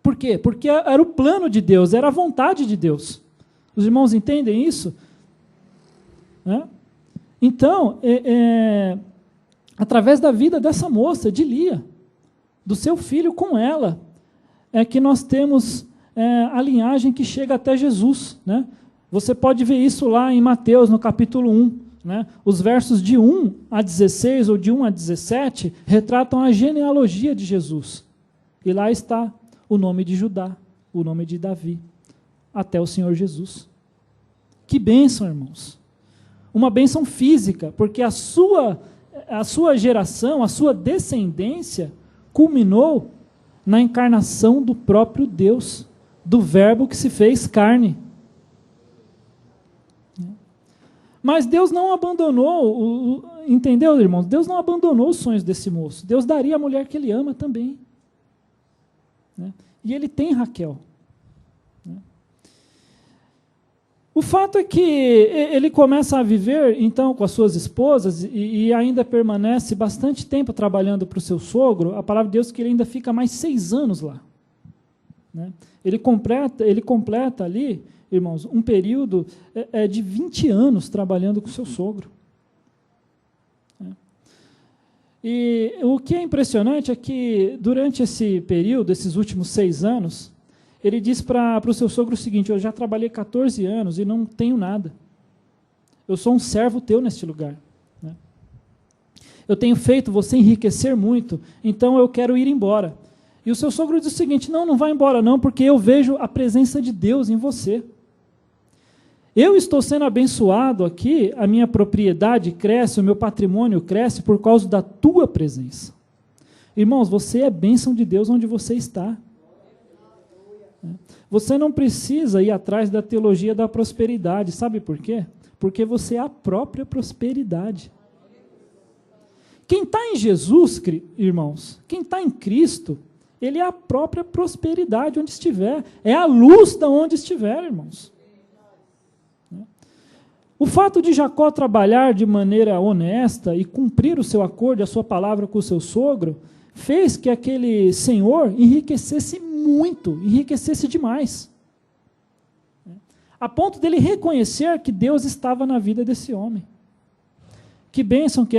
Por quê? Porque era o plano de Deus, era a vontade de Deus. Os irmãos entendem isso? Né? Então, através da vida dessa moça, de Lia, do seu filho com ela, é que nós temos a linhagem que chega até Jesus. Né? Você pode ver isso lá em Mateus, no capítulo 1. Né? Os versos de 1 a 16 ou de 1 a 17 retratam a genealogia de Jesus. E lá está o nome de Judá, o nome de Davi, até o Senhor Jesus. Que bênção, irmãos! Uma bênção física, porque a sua geração, a sua descendência culminou na encarnação do próprio Deus, do Verbo que se fez carne. Mas Deus não abandonou, entendeu, irmãos? Deus não abandonou os sonhos desse moço. Deus daria a mulher que ele ama também. Né? E ele tem Raquel. Né? O fato é que ele começa a viver, então, com as suas esposas e ainda permanece bastante tempo trabalhando para o seu sogro. A palavra de Deus é que ele ainda fica mais 6 anos lá. Né? Ele completa ali, irmãos, um período de 20 anos trabalhando com o seu sogro. E o que é impressionante é que, durante esse período, esses últimos 6 anos, ele diz para o seu sogro o seguinte: eu já trabalhei 14 anos e não tenho nada. Eu sou um servo teu neste lugar. Né? Eu tenho feito você enriquecer muito, então eu quero ir embora. E o seu sogro diz o seguinte: não vai embora não, porque eu vejo a presença de Deus em você. Eu estou sendo abençoado aqui, a minha propriedade cresce, o meu patrimônio cresce por causa da tua presença. Irmãos, você é bênção de Deus onde você está. Você não precisa ir atrás da teologia da prosperidade, sabe por quê? Porque você é a própria prosperidade. Quem está em Jesus, irmãos, quem está em Cristo, ele é a própria prosperidade onde estiver, é a luz de onde estiver, irmãos. O fato de Jacó trabalhar de maneira honesta e cumprir o seu acordo, a sua palavra com o seu sogro, fez que aquele senhor enriquecesse muito, enriquecesse demais. A ponto dele reconhecer que Deus estava na vida desse homem. Que bênção que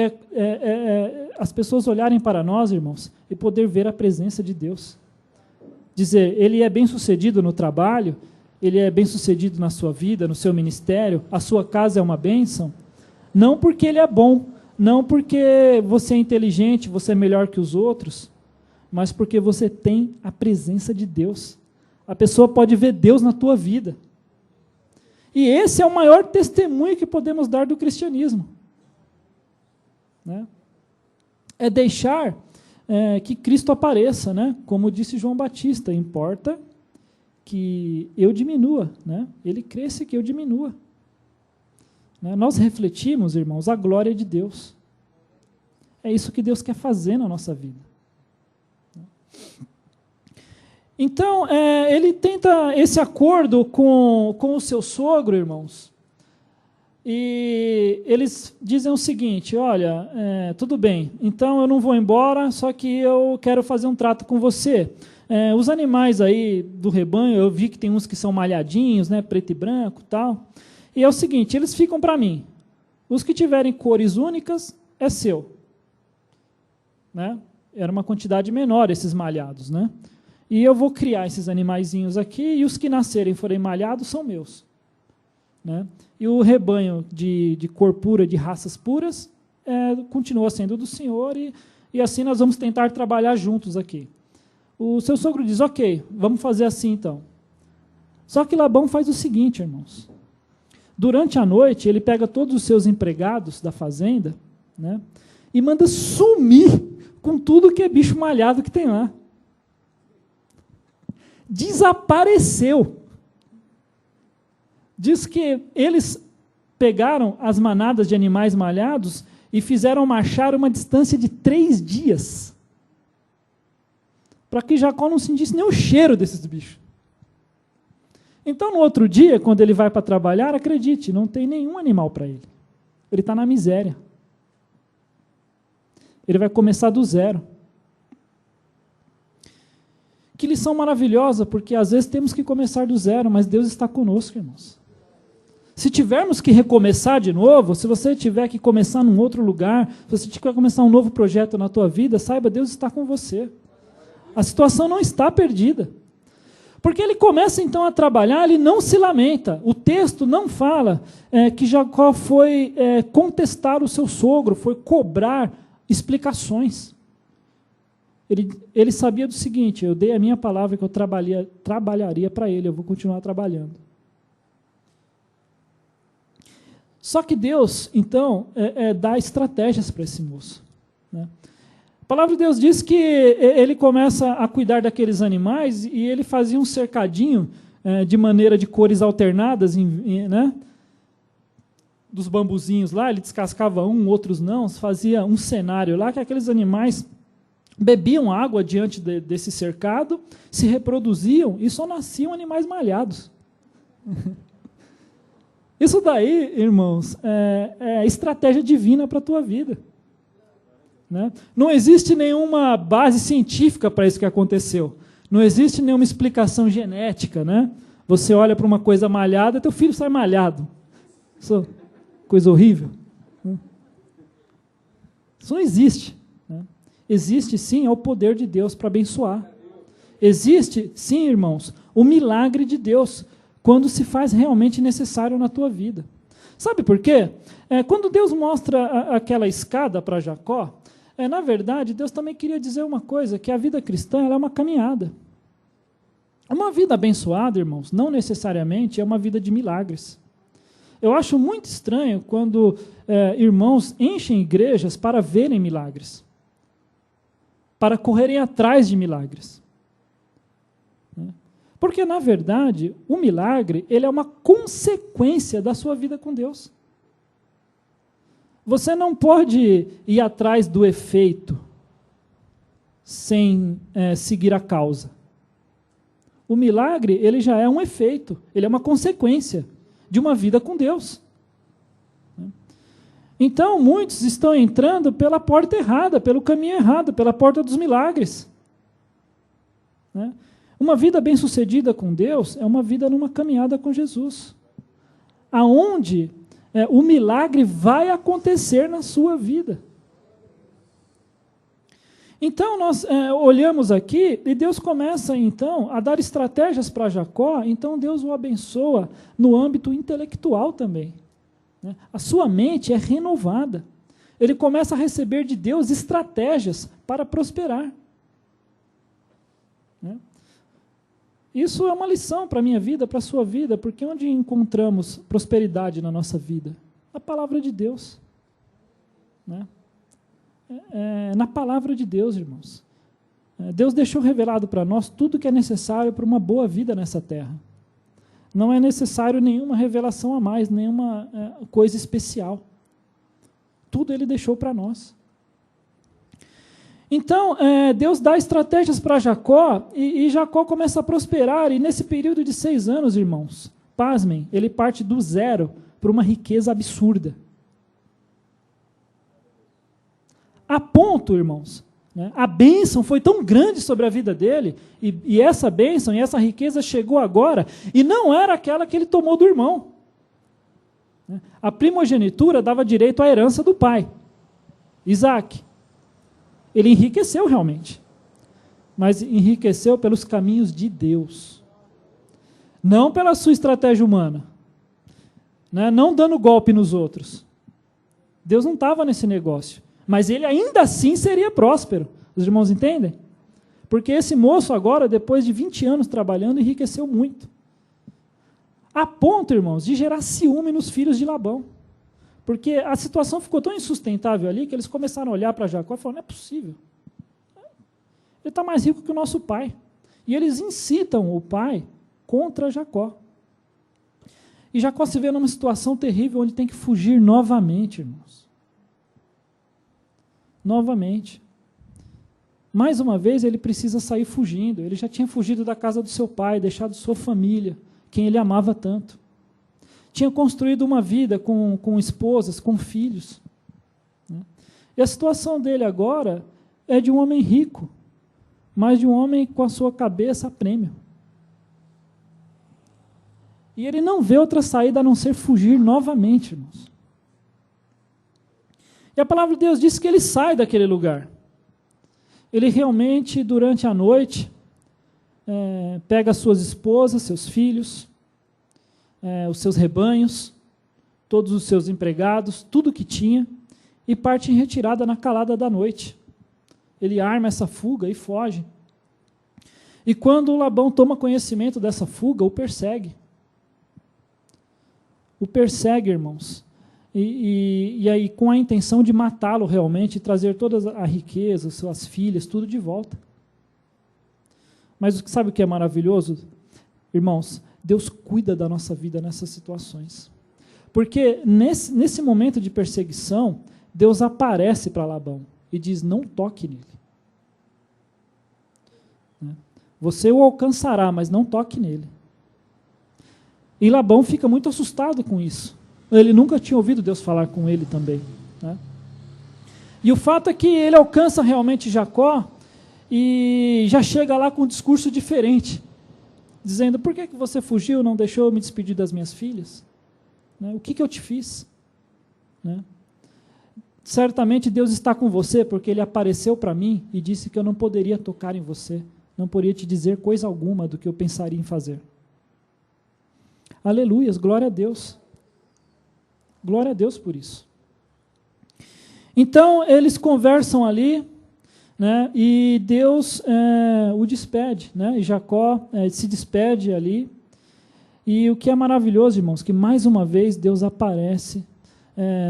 as pessoas olharem para nós, irmãos, e poder ver a presença de Deus. Dizer, ele é bem-sucedido no trabalho, ele é bem-sucedido na sua vida, no seu ministério, a sua casa é uma bênção, não porque ele é bom, não porque você é inteligente, você é melhor que os outros, mas porque você tem a presença de Deus. A pessoa pode ver Deus na tua vida. E esse é o maior testemunho que podemos dar do cristianismo. Né? É deixar que Cristo apareça, né? Como disse João Batista, importa que eu diminua, né? Ele cresce que eu diminua. Né? Nós refletimos, irmãos, a glória de Deus. É isso que Deus quer fazer na nossa vida. Então, ele tenta esse acordo com o seu sogro, irmãos, e eles dizem o seguinte: olha, tudo bem, então eu não vou embora, só que eu quero fazer um trato com você. Os animais aí do rebanho, eu vi que tem uns que são malhadinhos, né, preto e branco e tal. E é o seguinte, eles ficam para mim. Os que tiverem cores únicas, é seu. Né? Era uma quantidade menor esses malhados. Né? E eu vou criar esses animaizinhos aqui, e os que nascerem e forem malhados são meus. Né? E o rebanho de cor pura, de raças puras, continua sendo do Senhor, e assim nós vamos tentar trabalhar juntos aqui. O seu sogro diz, ok, vamos fazer assim então. Só que Labão faz o seguinte, irmãos. Durante a noite, ele pega todos os seus empregados da fazenda, né, e manda sumir com tudo que é bicho malhado que tem lá. Desapareceu. Diz que eles pegaram as manadas de animais malhados e fizeram marchar uma distância de 3 dias. Para que Jacó não sentisse nem o cheiro desses bichos. Então, no outro dia, quando ele vai para trabalhar, acredite, não tem nenhum animal para ele. Ele está na miséria. Ele vai começar do zero. Que lição maravilhosa, porque às vezes temos que começar do zero, mas Deus está conosco, irmãos. Se tivermos que recomeçar de novo, se você tiver que começar num outro lugar, se você tiver que começar um novo projeto na tua vida, saiba, Deus está com você. A situação não está perdida. Porque ele começa então a trabalhar, ele não se lamenta. O texto não fala que Jacó foi contestar o seu sogro, foi cobrar explicações. Ele sabia do seguinte: eu dei a minha palavra que eu trabalharia para ele, eu vou continuar trabalhando. Só que Deus, então, dá estratégias para esse moço. Né? A palavra de Deus diz que ele começa a cuidar daqueles animais e ele fazia um cercadinho de maneira de cores alternadas, né? dos bambuzinhos lá, ele descascava um, outros não, fazia um cenário lá que aqueles animais bebiam água diante desse cercado, se reproduziam e só nasciam animais malhados. Isso daí, irmãos, é estratégia divina para a tua vida. Né? Não existe nenhuma base científica para isso que aconteceu. Não existe nenhuma explicação genética. Né? Você olha para uma coisa malhada, teu filho sai malhado. Isso, coisa horrível. Isso não existe. Né? Existe, sim, é o poder de Deus para abençoar. Existe, sim, irmãos, o milagre de Deus, quando se faz realmente necessário na tua vida. Sabe por quê? Quando Deus mostra aquela escada para Jacó, na verdade, Deus também queria dizer uma coisa, que a vida cristã ela é uma caminhada. Uma vida abençoada, irmãos, não necessariamente é uma vida de milagres. Eu acho muito estranho quando irmãos enchem igrejas para verem milagres, para correrem atrás de milagres. Porque, na verdade, o milagre ele é uma consequência da sua vida com Deus. Você não pode ir atrás do efeito sem seguir a causa. O milagre ele já é um efeito, ele é uma consequência de uma vida com Deus. Então, muitos estão entrando pela porta errada, pelo caminho errado, pela porta dos milagres. Uma vida bem-sucedida com Deus é uma vida numa caminhada com Jesus, aonde o milagre vai acontecer na sua vida. Então, nós olhamos aqui e Deus começa, então, a dar estratégias para Jacó, então Deus o abençoa no âmbito intelectual também. Né? A sua mente é renovada. Ele começa a receber de Deus estratégias para prosperar. Né? Isso é uma lição para a minha vida, para a sua vida, porque onde encontramos prosperidade na nossa vida? Na palavra de Deus. Né? Na palavra de Deus, irmãos. Deus deixou revelado para nós tudo que é necessário para uma boa vida nessa terra. Não é necessário nenhuma revelação a mais, nenhuma coisa especial. Tudo Ele deixou para nós. Então, Deus dá estratégias para Jacó, e Jacó começa a prosperar, e nesse período de 6 anos, irmãos, pasmem, ele parte do zero para uma riqueza absurda. A ponto, irmãos, a bênção foi tão grande sobre a vida dele, e essa bênção e essa riqueza chegou agora, e não era aquela que ele tomou do irmão. A primogenitura dava direito à herança do pai, Isaac. Ele enriqueceu realmente, mas enriqueceu pelos caminhos de Deus, não pela sua estratégia humana, não dando golpe nos outros. Deus não estava nesse negócio, mas ele ainda assim seria próspero. Os irmãos entendem? Porque esse moço agora, depois de 20 anos trabalhando, enriqueceu muito, a ponto, irmãos, de gerar ciúme nos filhos de Labão. Porque a situação ficou tão insustentável ali que eles começaram a olhar para Jacó e falaram, não é possível. Ele está mais rico que o nosso pai. E eles incitam o pai contra Jacó. E Jacó se vê numa situação terrível onde tem que fugir novamente, irmãos. Novamente. Mais uma vez ele precisa sair fugindo. Ele já tinha fugido da casa do seu pai, deixado sua família, quem ele amava tanto. Tinha construído uma vida com esposas, com filhos. E a situação dele agora é de um homem rico, mas de um homem com a sua cabeça a prêmio. E ele não vê outra saída a não ser fugir novamente, irmãos. E a palavra de Deus diz que ele sai daquele lugar. Ele realmente, durante a noite, pega suas esposas, seus filhos, os seus rebanhos, todos os seus empregados, tudo que tinha, e parte em retirada na calada da noite. Ele arma essa fuga e foge. E quando Labão toma conhecimento dessa fuga, o persegue. O persegue, irmãos. E aí, com a intenção de matá-lo realmente, e trazer toda a riqueza, suas filhas, tudo de volta. Mas sabe o que é maravilhoso? Irmãos, Deus cuida da nossa vida nessas situações. Porque nesse momento de perseguição, Deus aparece para Labão e diz, não toque nele. Você o alcançará, mas não toque nele. E Labão fica muito assustado com isso. Ele nunca tinha ouvido Deus falar com ele também. Né? E o fato é que ele alcança realmente Jacó e já chega lá com um discurso diferente, dizendo, por que você fugiu, não deixou eu me despedir das minhas filhas? Né? O que eu te fiz? Né? Certamente Deus está com você, porque Ele apareceu para mim e disse que eu não poderia tocar em você, não poderia te dizer coisa alguma do que eu pensaria em fazer. Aleluias, glória a Deus. Glória a Deus por isso. Então, eles conversam ali, né, e Deus o despede, né, e Jacó se despede ali. E o que é maravilhoso, irmãos, que mais uma vez Deus aparece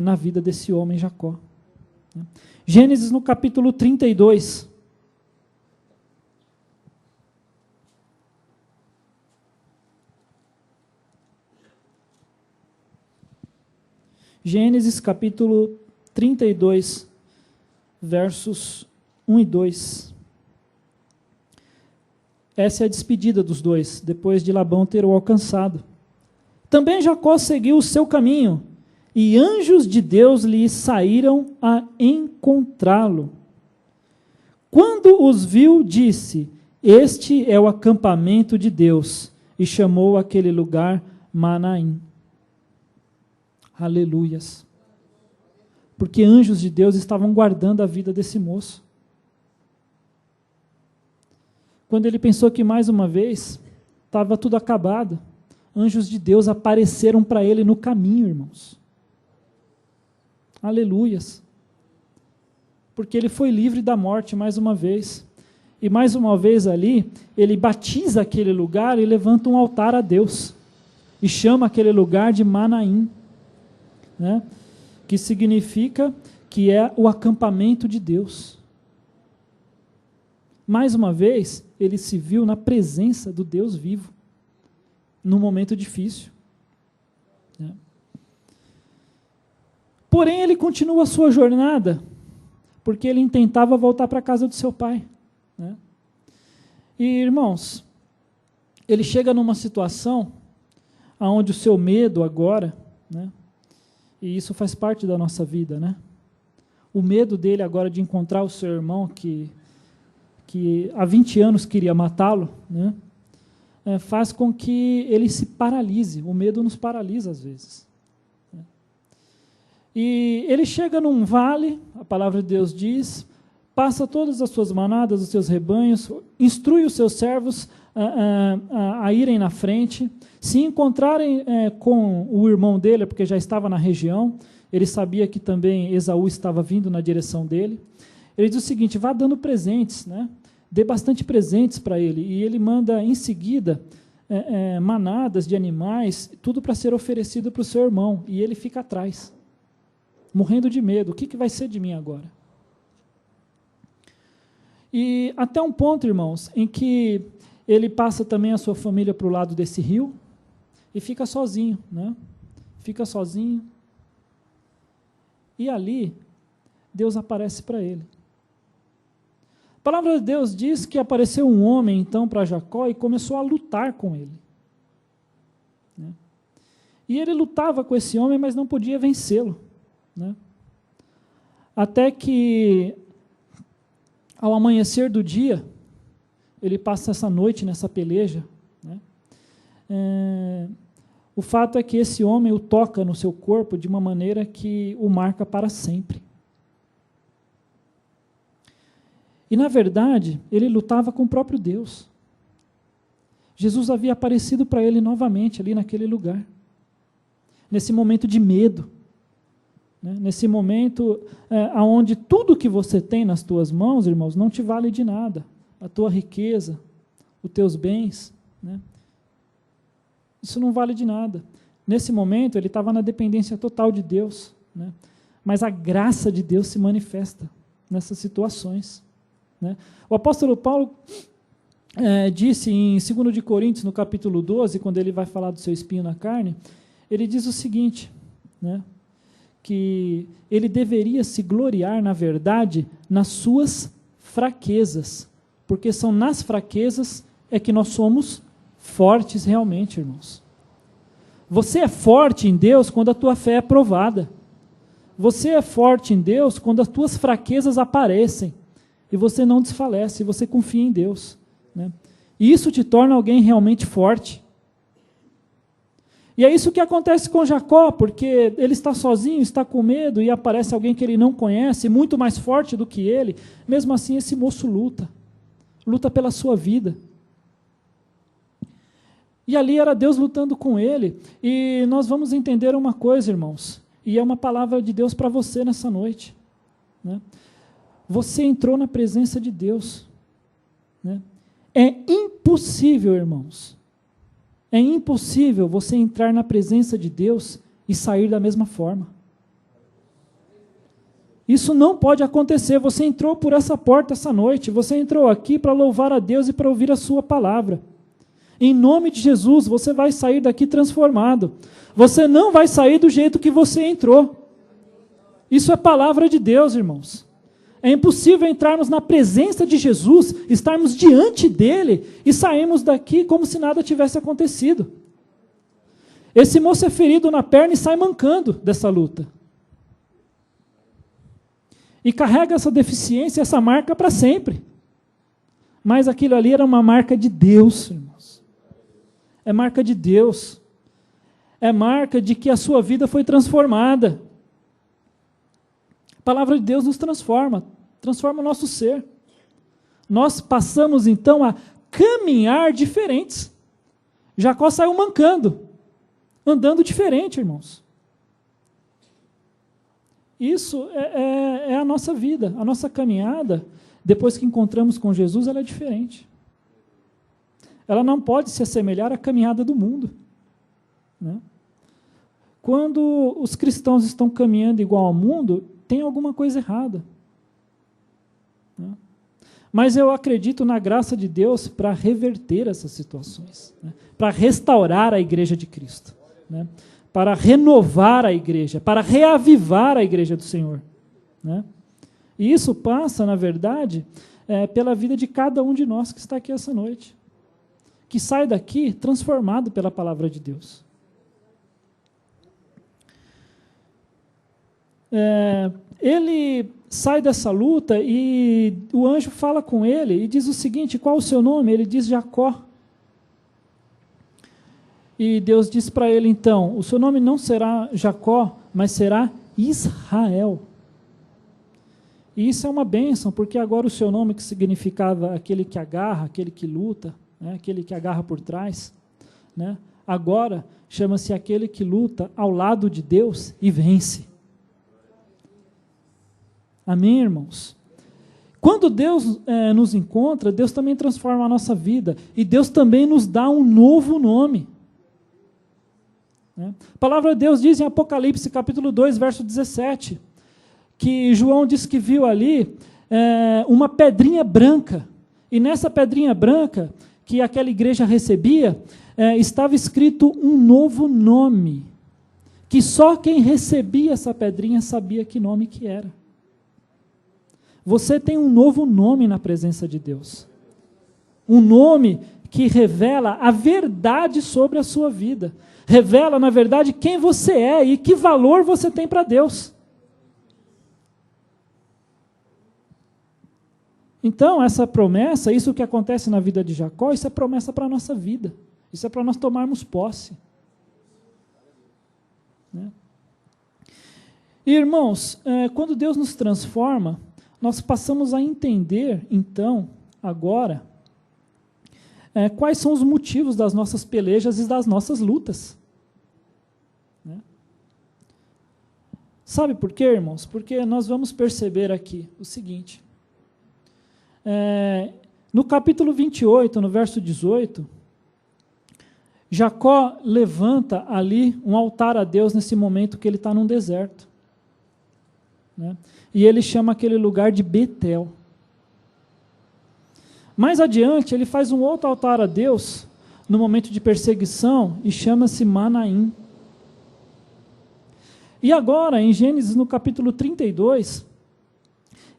na vida desse homem Jacó. Gênesis no capítulo 32. Gênesis capítulo 32, versos 1 e 2. Essa é a despedida dos dois, depois de Labão ter o alcançado. Também Jacó seguiu o seu caminho, e anjos de Deus lhe saíram a encontrá-lo. Quando os viu, disse, este é o acampamento de Deus, e chamou aquele lugar Manaim. Aleluias. Porque anjos de Deus estavam guardando a vida desse moço. Quando ele pensou que mais uma vez estava tudo acabado, anjos de Deus apareceram para ele no caminho, irmãos. Aleluias. Porque ele foi livre da morte mais uma vez. E mais uma vez ali, ele batiza aquele lugar e levanta um altar a Deus. E chama aquele lugar de Manaim. Né? Que significa que é o acampamento de Deus. Mais uma vez, ele se viu na presença do Deus vivo, num momento difícil. Né? Porém, ele continua a sua jornada, porque ele intentava voltar para a casa do seu pai. Né? E, irmãos, ele chega numa situação onde o seu medo agora, né? E isso faz parte da nossa vida, né? O medo dele agora de encontrar o seu irmão que há 20 anos queria matá-lo, né? Faz com que ele se paralise. O medo nos paralisa às vezes. Né? E ele chega num vale, a palavra de Deus diz, passa todas as suas manadas, os seus rebanhos, instrui os seus servos a irem na frente. Se encontrarem com o irmão dele, porque já estava na região, ele sabia que também Esaú estava vindo na direção dele, ele diz o seguinte, vá dando presentes, né? Dê bastante presentes para ele, e ele manda em seguida manadas de animais, tudo para ser oferecido para o seu irmão, e ele fica atrás, morrendo de medo, o que vai ser de mim agora? E até um ponto, irmãos, em que ele passa também a sua família para o lado desse rio, e fica sozinho, né? Fica sozinho. E ali, Deus aparece para ele. A palavra de Deus diz que apareceu um homem, então, para Jacó e começou a lutar com ele. Né? E ele lutava com esse homem, mas não podia vencê-lo. Né? Até que, ao amanhecer do dia, ele passa essa noite nessa peleja. Né? O fato é que esse homem o toca no seu corpo de uma maneira que o marca para sempre. E, na verdade, ele lutava com o próprio Deus. Jesus havia aparecido para ele novamente ali naquele lugar. Nesse momento de medo. Né? Nesse momento onde tudo que você tem nas tuas mãos, irmãos, não te vale de nada. A tua riqueza, os teus bens, né? Isso não vale de nada. Nesse momento, ele estava na dependência total de Deus, né? Mas a graça de Deus se manifesta nessas situações. Né? O apóstolo Paulo disse em 2 de Coríntios, no capítulo 12, quando ele vai falar do seu espinho na carne, ele diz o seguinte, né, que ele deveria se gloriar, na verdade, nas suas fraquezas, porque são nas fraquezas é que nós somos fortes realmente, irmãos. Você é forte em Deus quando a tua fé é provada. Você é forte em Deus quando as tuas fraquezas aparecem e você não desfalece, você confia em Deus, né? E isso te torna alguém realmente forte. E é isso que acontece com Jacó, porque ele está sozinho, está com medo, e aparece alguém que ele não conhece, muito mais forte do que ele. Mesmo assim, esse moço luta pela sua vida. E ali era Deus lutando com ele, e nós vamos entender uma coisa, irmãos, e é uma palavra de Deus para você nessa noite, né? Você entrou na presença de Deus, né? É impossível, irmãos, é impossível você entrar na presença de Deus e sair da mesma forma. Isso não pode acontecer. Você entrou por essa porta essa noite, você entrou aqui para louvar a Deus e para ouvir a sua palavra. Em nome de Jesus, você vai sair daqui transformado. Você não vai sair do jeito que você entrou. Isso é palavra de Deus, irmãos. É impossível entrarmos na presença de Jesus, estarmos diante dele e sairmos daqui como se nada tivesse acontecido. Esse moço é ferido na perna e sai mancando dessa luta. E carrega essa deficiência, essa marca para sempre. Mas aquilo ali era uma marca de Deus, irmãos. É marca de Deus. É marca de que a sua vida foi transformada. A palavra de Deus nos transforma o nosso ser. Nós passamos então a caminhar diferentes. Jacó saiu mancando, andando diferente, irmãos. Isso é a nossa vida, a nossa caminhada, depois que encontramos com Jesus, ela é diferente. Ela não pode se assemelhar à caminhada do mundo, né? Quando os cristãos estão caminhando igual ao mundo, tem alguma coisa errada, né? Mas eu acredito na graça de Deus para reverter essas situações, né? Para restaurar a igreja de Cristo, né? Para renovar a igreja, para reavivar a igreja do Senhor, né? E isso passa, na verdade, pela vida de cada um de nós que está aqui essa noite, que sai daqui transformado pela palavra de Deus. Ele sai dessa luta e o anjo fala com ele e diz o seguinte: qual o seu nome? Ele diz Jacó. E Deus diz para ele então: o seu nome não será Jacó, mas será Israel. E isso é uma bênção, porque agora o seu nome, que significava aquele que agarra, aquele que luta, né, aquele que agarra por trás, né, agora chama-se aquele que luta ao lado de Deus e vence. Amém, irmãos? Quando Deus nos encontra, Deus também transforma a nossa vida, e Deus também nos dá um novo nome, né? A palavra de Deus diz em Apocalipse, capítulo 2, verso 17, que João disse que viu ali uma pedrinha branca, e nessa pedrinha branca, que aquela igreja recebia, estava escrito um novo nome, que só quem recebia essa pedrinha sabia que nome que era. Você tem um novo nome na presença de Deus. Um nome que revela a verdade sobre a sua vida. Revela, na verdade, quem você é e que valor você tem para Deus. Então, essa promessa, isso que acontece na vida de Jacó, isso é promessa para a nossa vida. Isso é para nós tomarmos posse, né? E, irmãos, quando Deus nos transforma, nós passamos a entender, então, agora, quais são os motivos das nossas pelejas e das nossas lutas, né? Sabe por quê, irmãos? Porque nós vamos perceber aqui o seguinte: no capítulo 28, no verso 18, Jacó levanta ali um altar a Deus nesse momento que ele está num deserto, né? E ele chama aquele lugar de Betel. Mais adiante, ele faz um outro altar a Deus, no momento de perseguição, e chama-se Manaim. E agora, em Gênesis, no capítulo 32,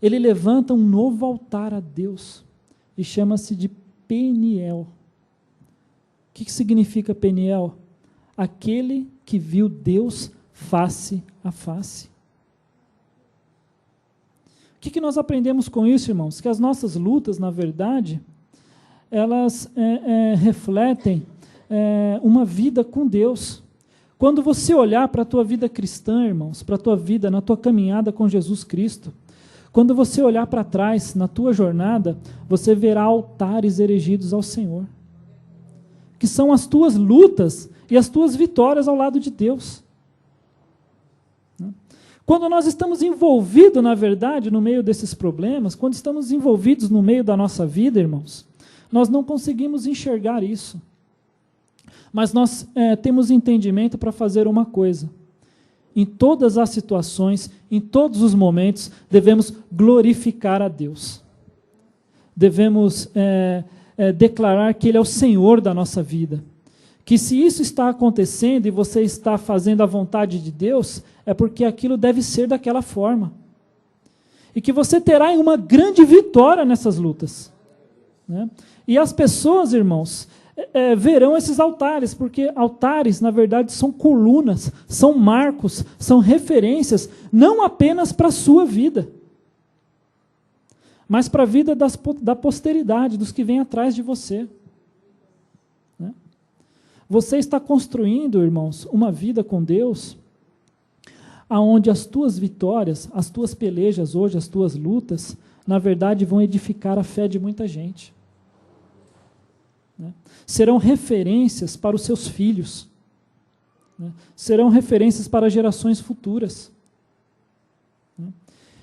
ele levanta um novo altar a Deus, e chama-se de Peniel. O que significa Peniel? Aquele que viu Deus face a face. O que nós aprendemos com isso, irmãos? Que as nossas lutas, na verdade, elas refletem uma vida com Deus. Quando você olhar para a tua vida cristã, irmãos, para a tua vida, na tua caminhada com Jesus Cristo, quando você olhar para trás, na tua jornada, você verá altares erigidos ao Senhor, que são as tuas lutas e as tuas vitórias ao lado de Deus. Quando nós estamos envolvidos, na verdade, no meio desses problemas, quando estamos envolvidos no meio da nossa vida, irmãos, nós não conseguimos enxergar isso. Mas nós temos entendimento para fazer uma coisa. Em todas as situações, em todos os momentos, devemos glorificar a Deus. Devemos declarar que Ele é o Senhor da nossa vida. Que se isso está acontecendo e você está fazendo a vontade de Deus, é porque aquilo deve ser daquela forma. E que você terá uma grande vitória nessas lutas. Né? E as pessoas, irmãos, verão esses altares, porque altares, na verdade, são colunas, são marcos, são referências, não apenas para a sua vida, mas para a vida da posteridade, dos que vêm atrás de você. Né? Você está construindo, irmãos, uma vida com Deus, aonde as tuas vitórias, as tuas pelejas hoje, as tuas lutas, na verdade, vão edificar a fé de muita gente. Né? Serão referências para os seus filhos, né? Serão referências para gerações futuras. Né?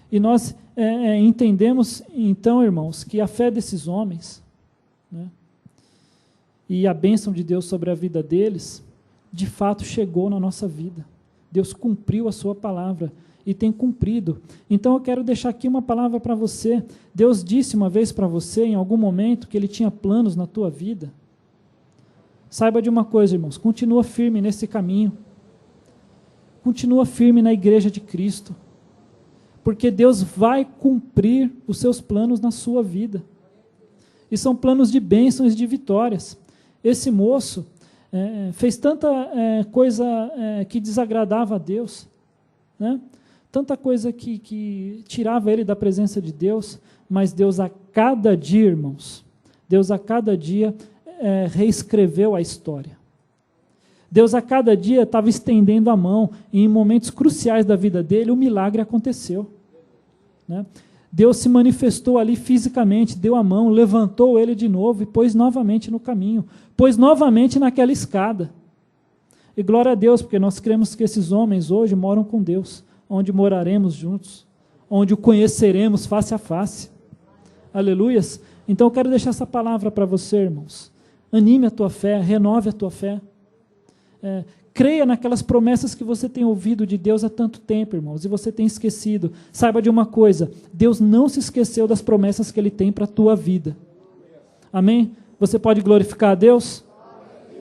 E nós entendemos, então, irmãos, que a fé desses homens, né, e a bênção de Deus sobre a vida deles, de fato chegou na nossa vida. Deus cumpriu a sua palavra e tem cumprido. Então eu quero deixar aqui uma palavra para você. Deus disse uma vez para você, em algum momento, que Ele tinha planos na tua vida. Saiba de uma coisa, irmãos, continua firme nesse caminho. Continua firme na igreja de Cristo. Porque Deus vai cumprir os seus planos na sua vida. E são planos de bênçãos e de vitórias. Esse moço fez tanta coisa que desagradava a Deus, né? Tanta coisa que tirava ele da presença de Deus, mas Deus a cada dia, irmãos, Deus a cada dia reescreveu a história. Deus a cada dia estava estendendo a mão, e em momentos cruciais da vida dele, o milagre aconteceu. Né? Deus se manifestou ali fisicamente, deu a mão, levantou ele de novo e pôs novamente no caminho, pôs novamente naquela escada. E glória a Deus, porque nós cremos que esses homens hoje moram com Deus, onde moraremos juntos, onde o conheceremos face a face. Aleluias. Então eu quero deixar essa palavra para você, irmãos. Anime a tua fé, renove a tua fé. Creia naquelas promessas que você tem ouvido de Deus há tanto tempo, irmãos, e você tem esquecido. Saiba de uma coisa, Deus não se esqueceu das promessas que Ele tem para a tua vida. Amém? Você pode glorificar a Deus?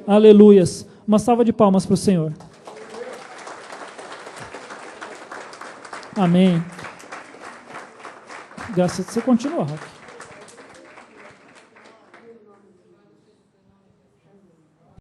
Aleluias. Uma salva de palmas para o Senhor. Amém. Graças a Deus. Você continua, Roque.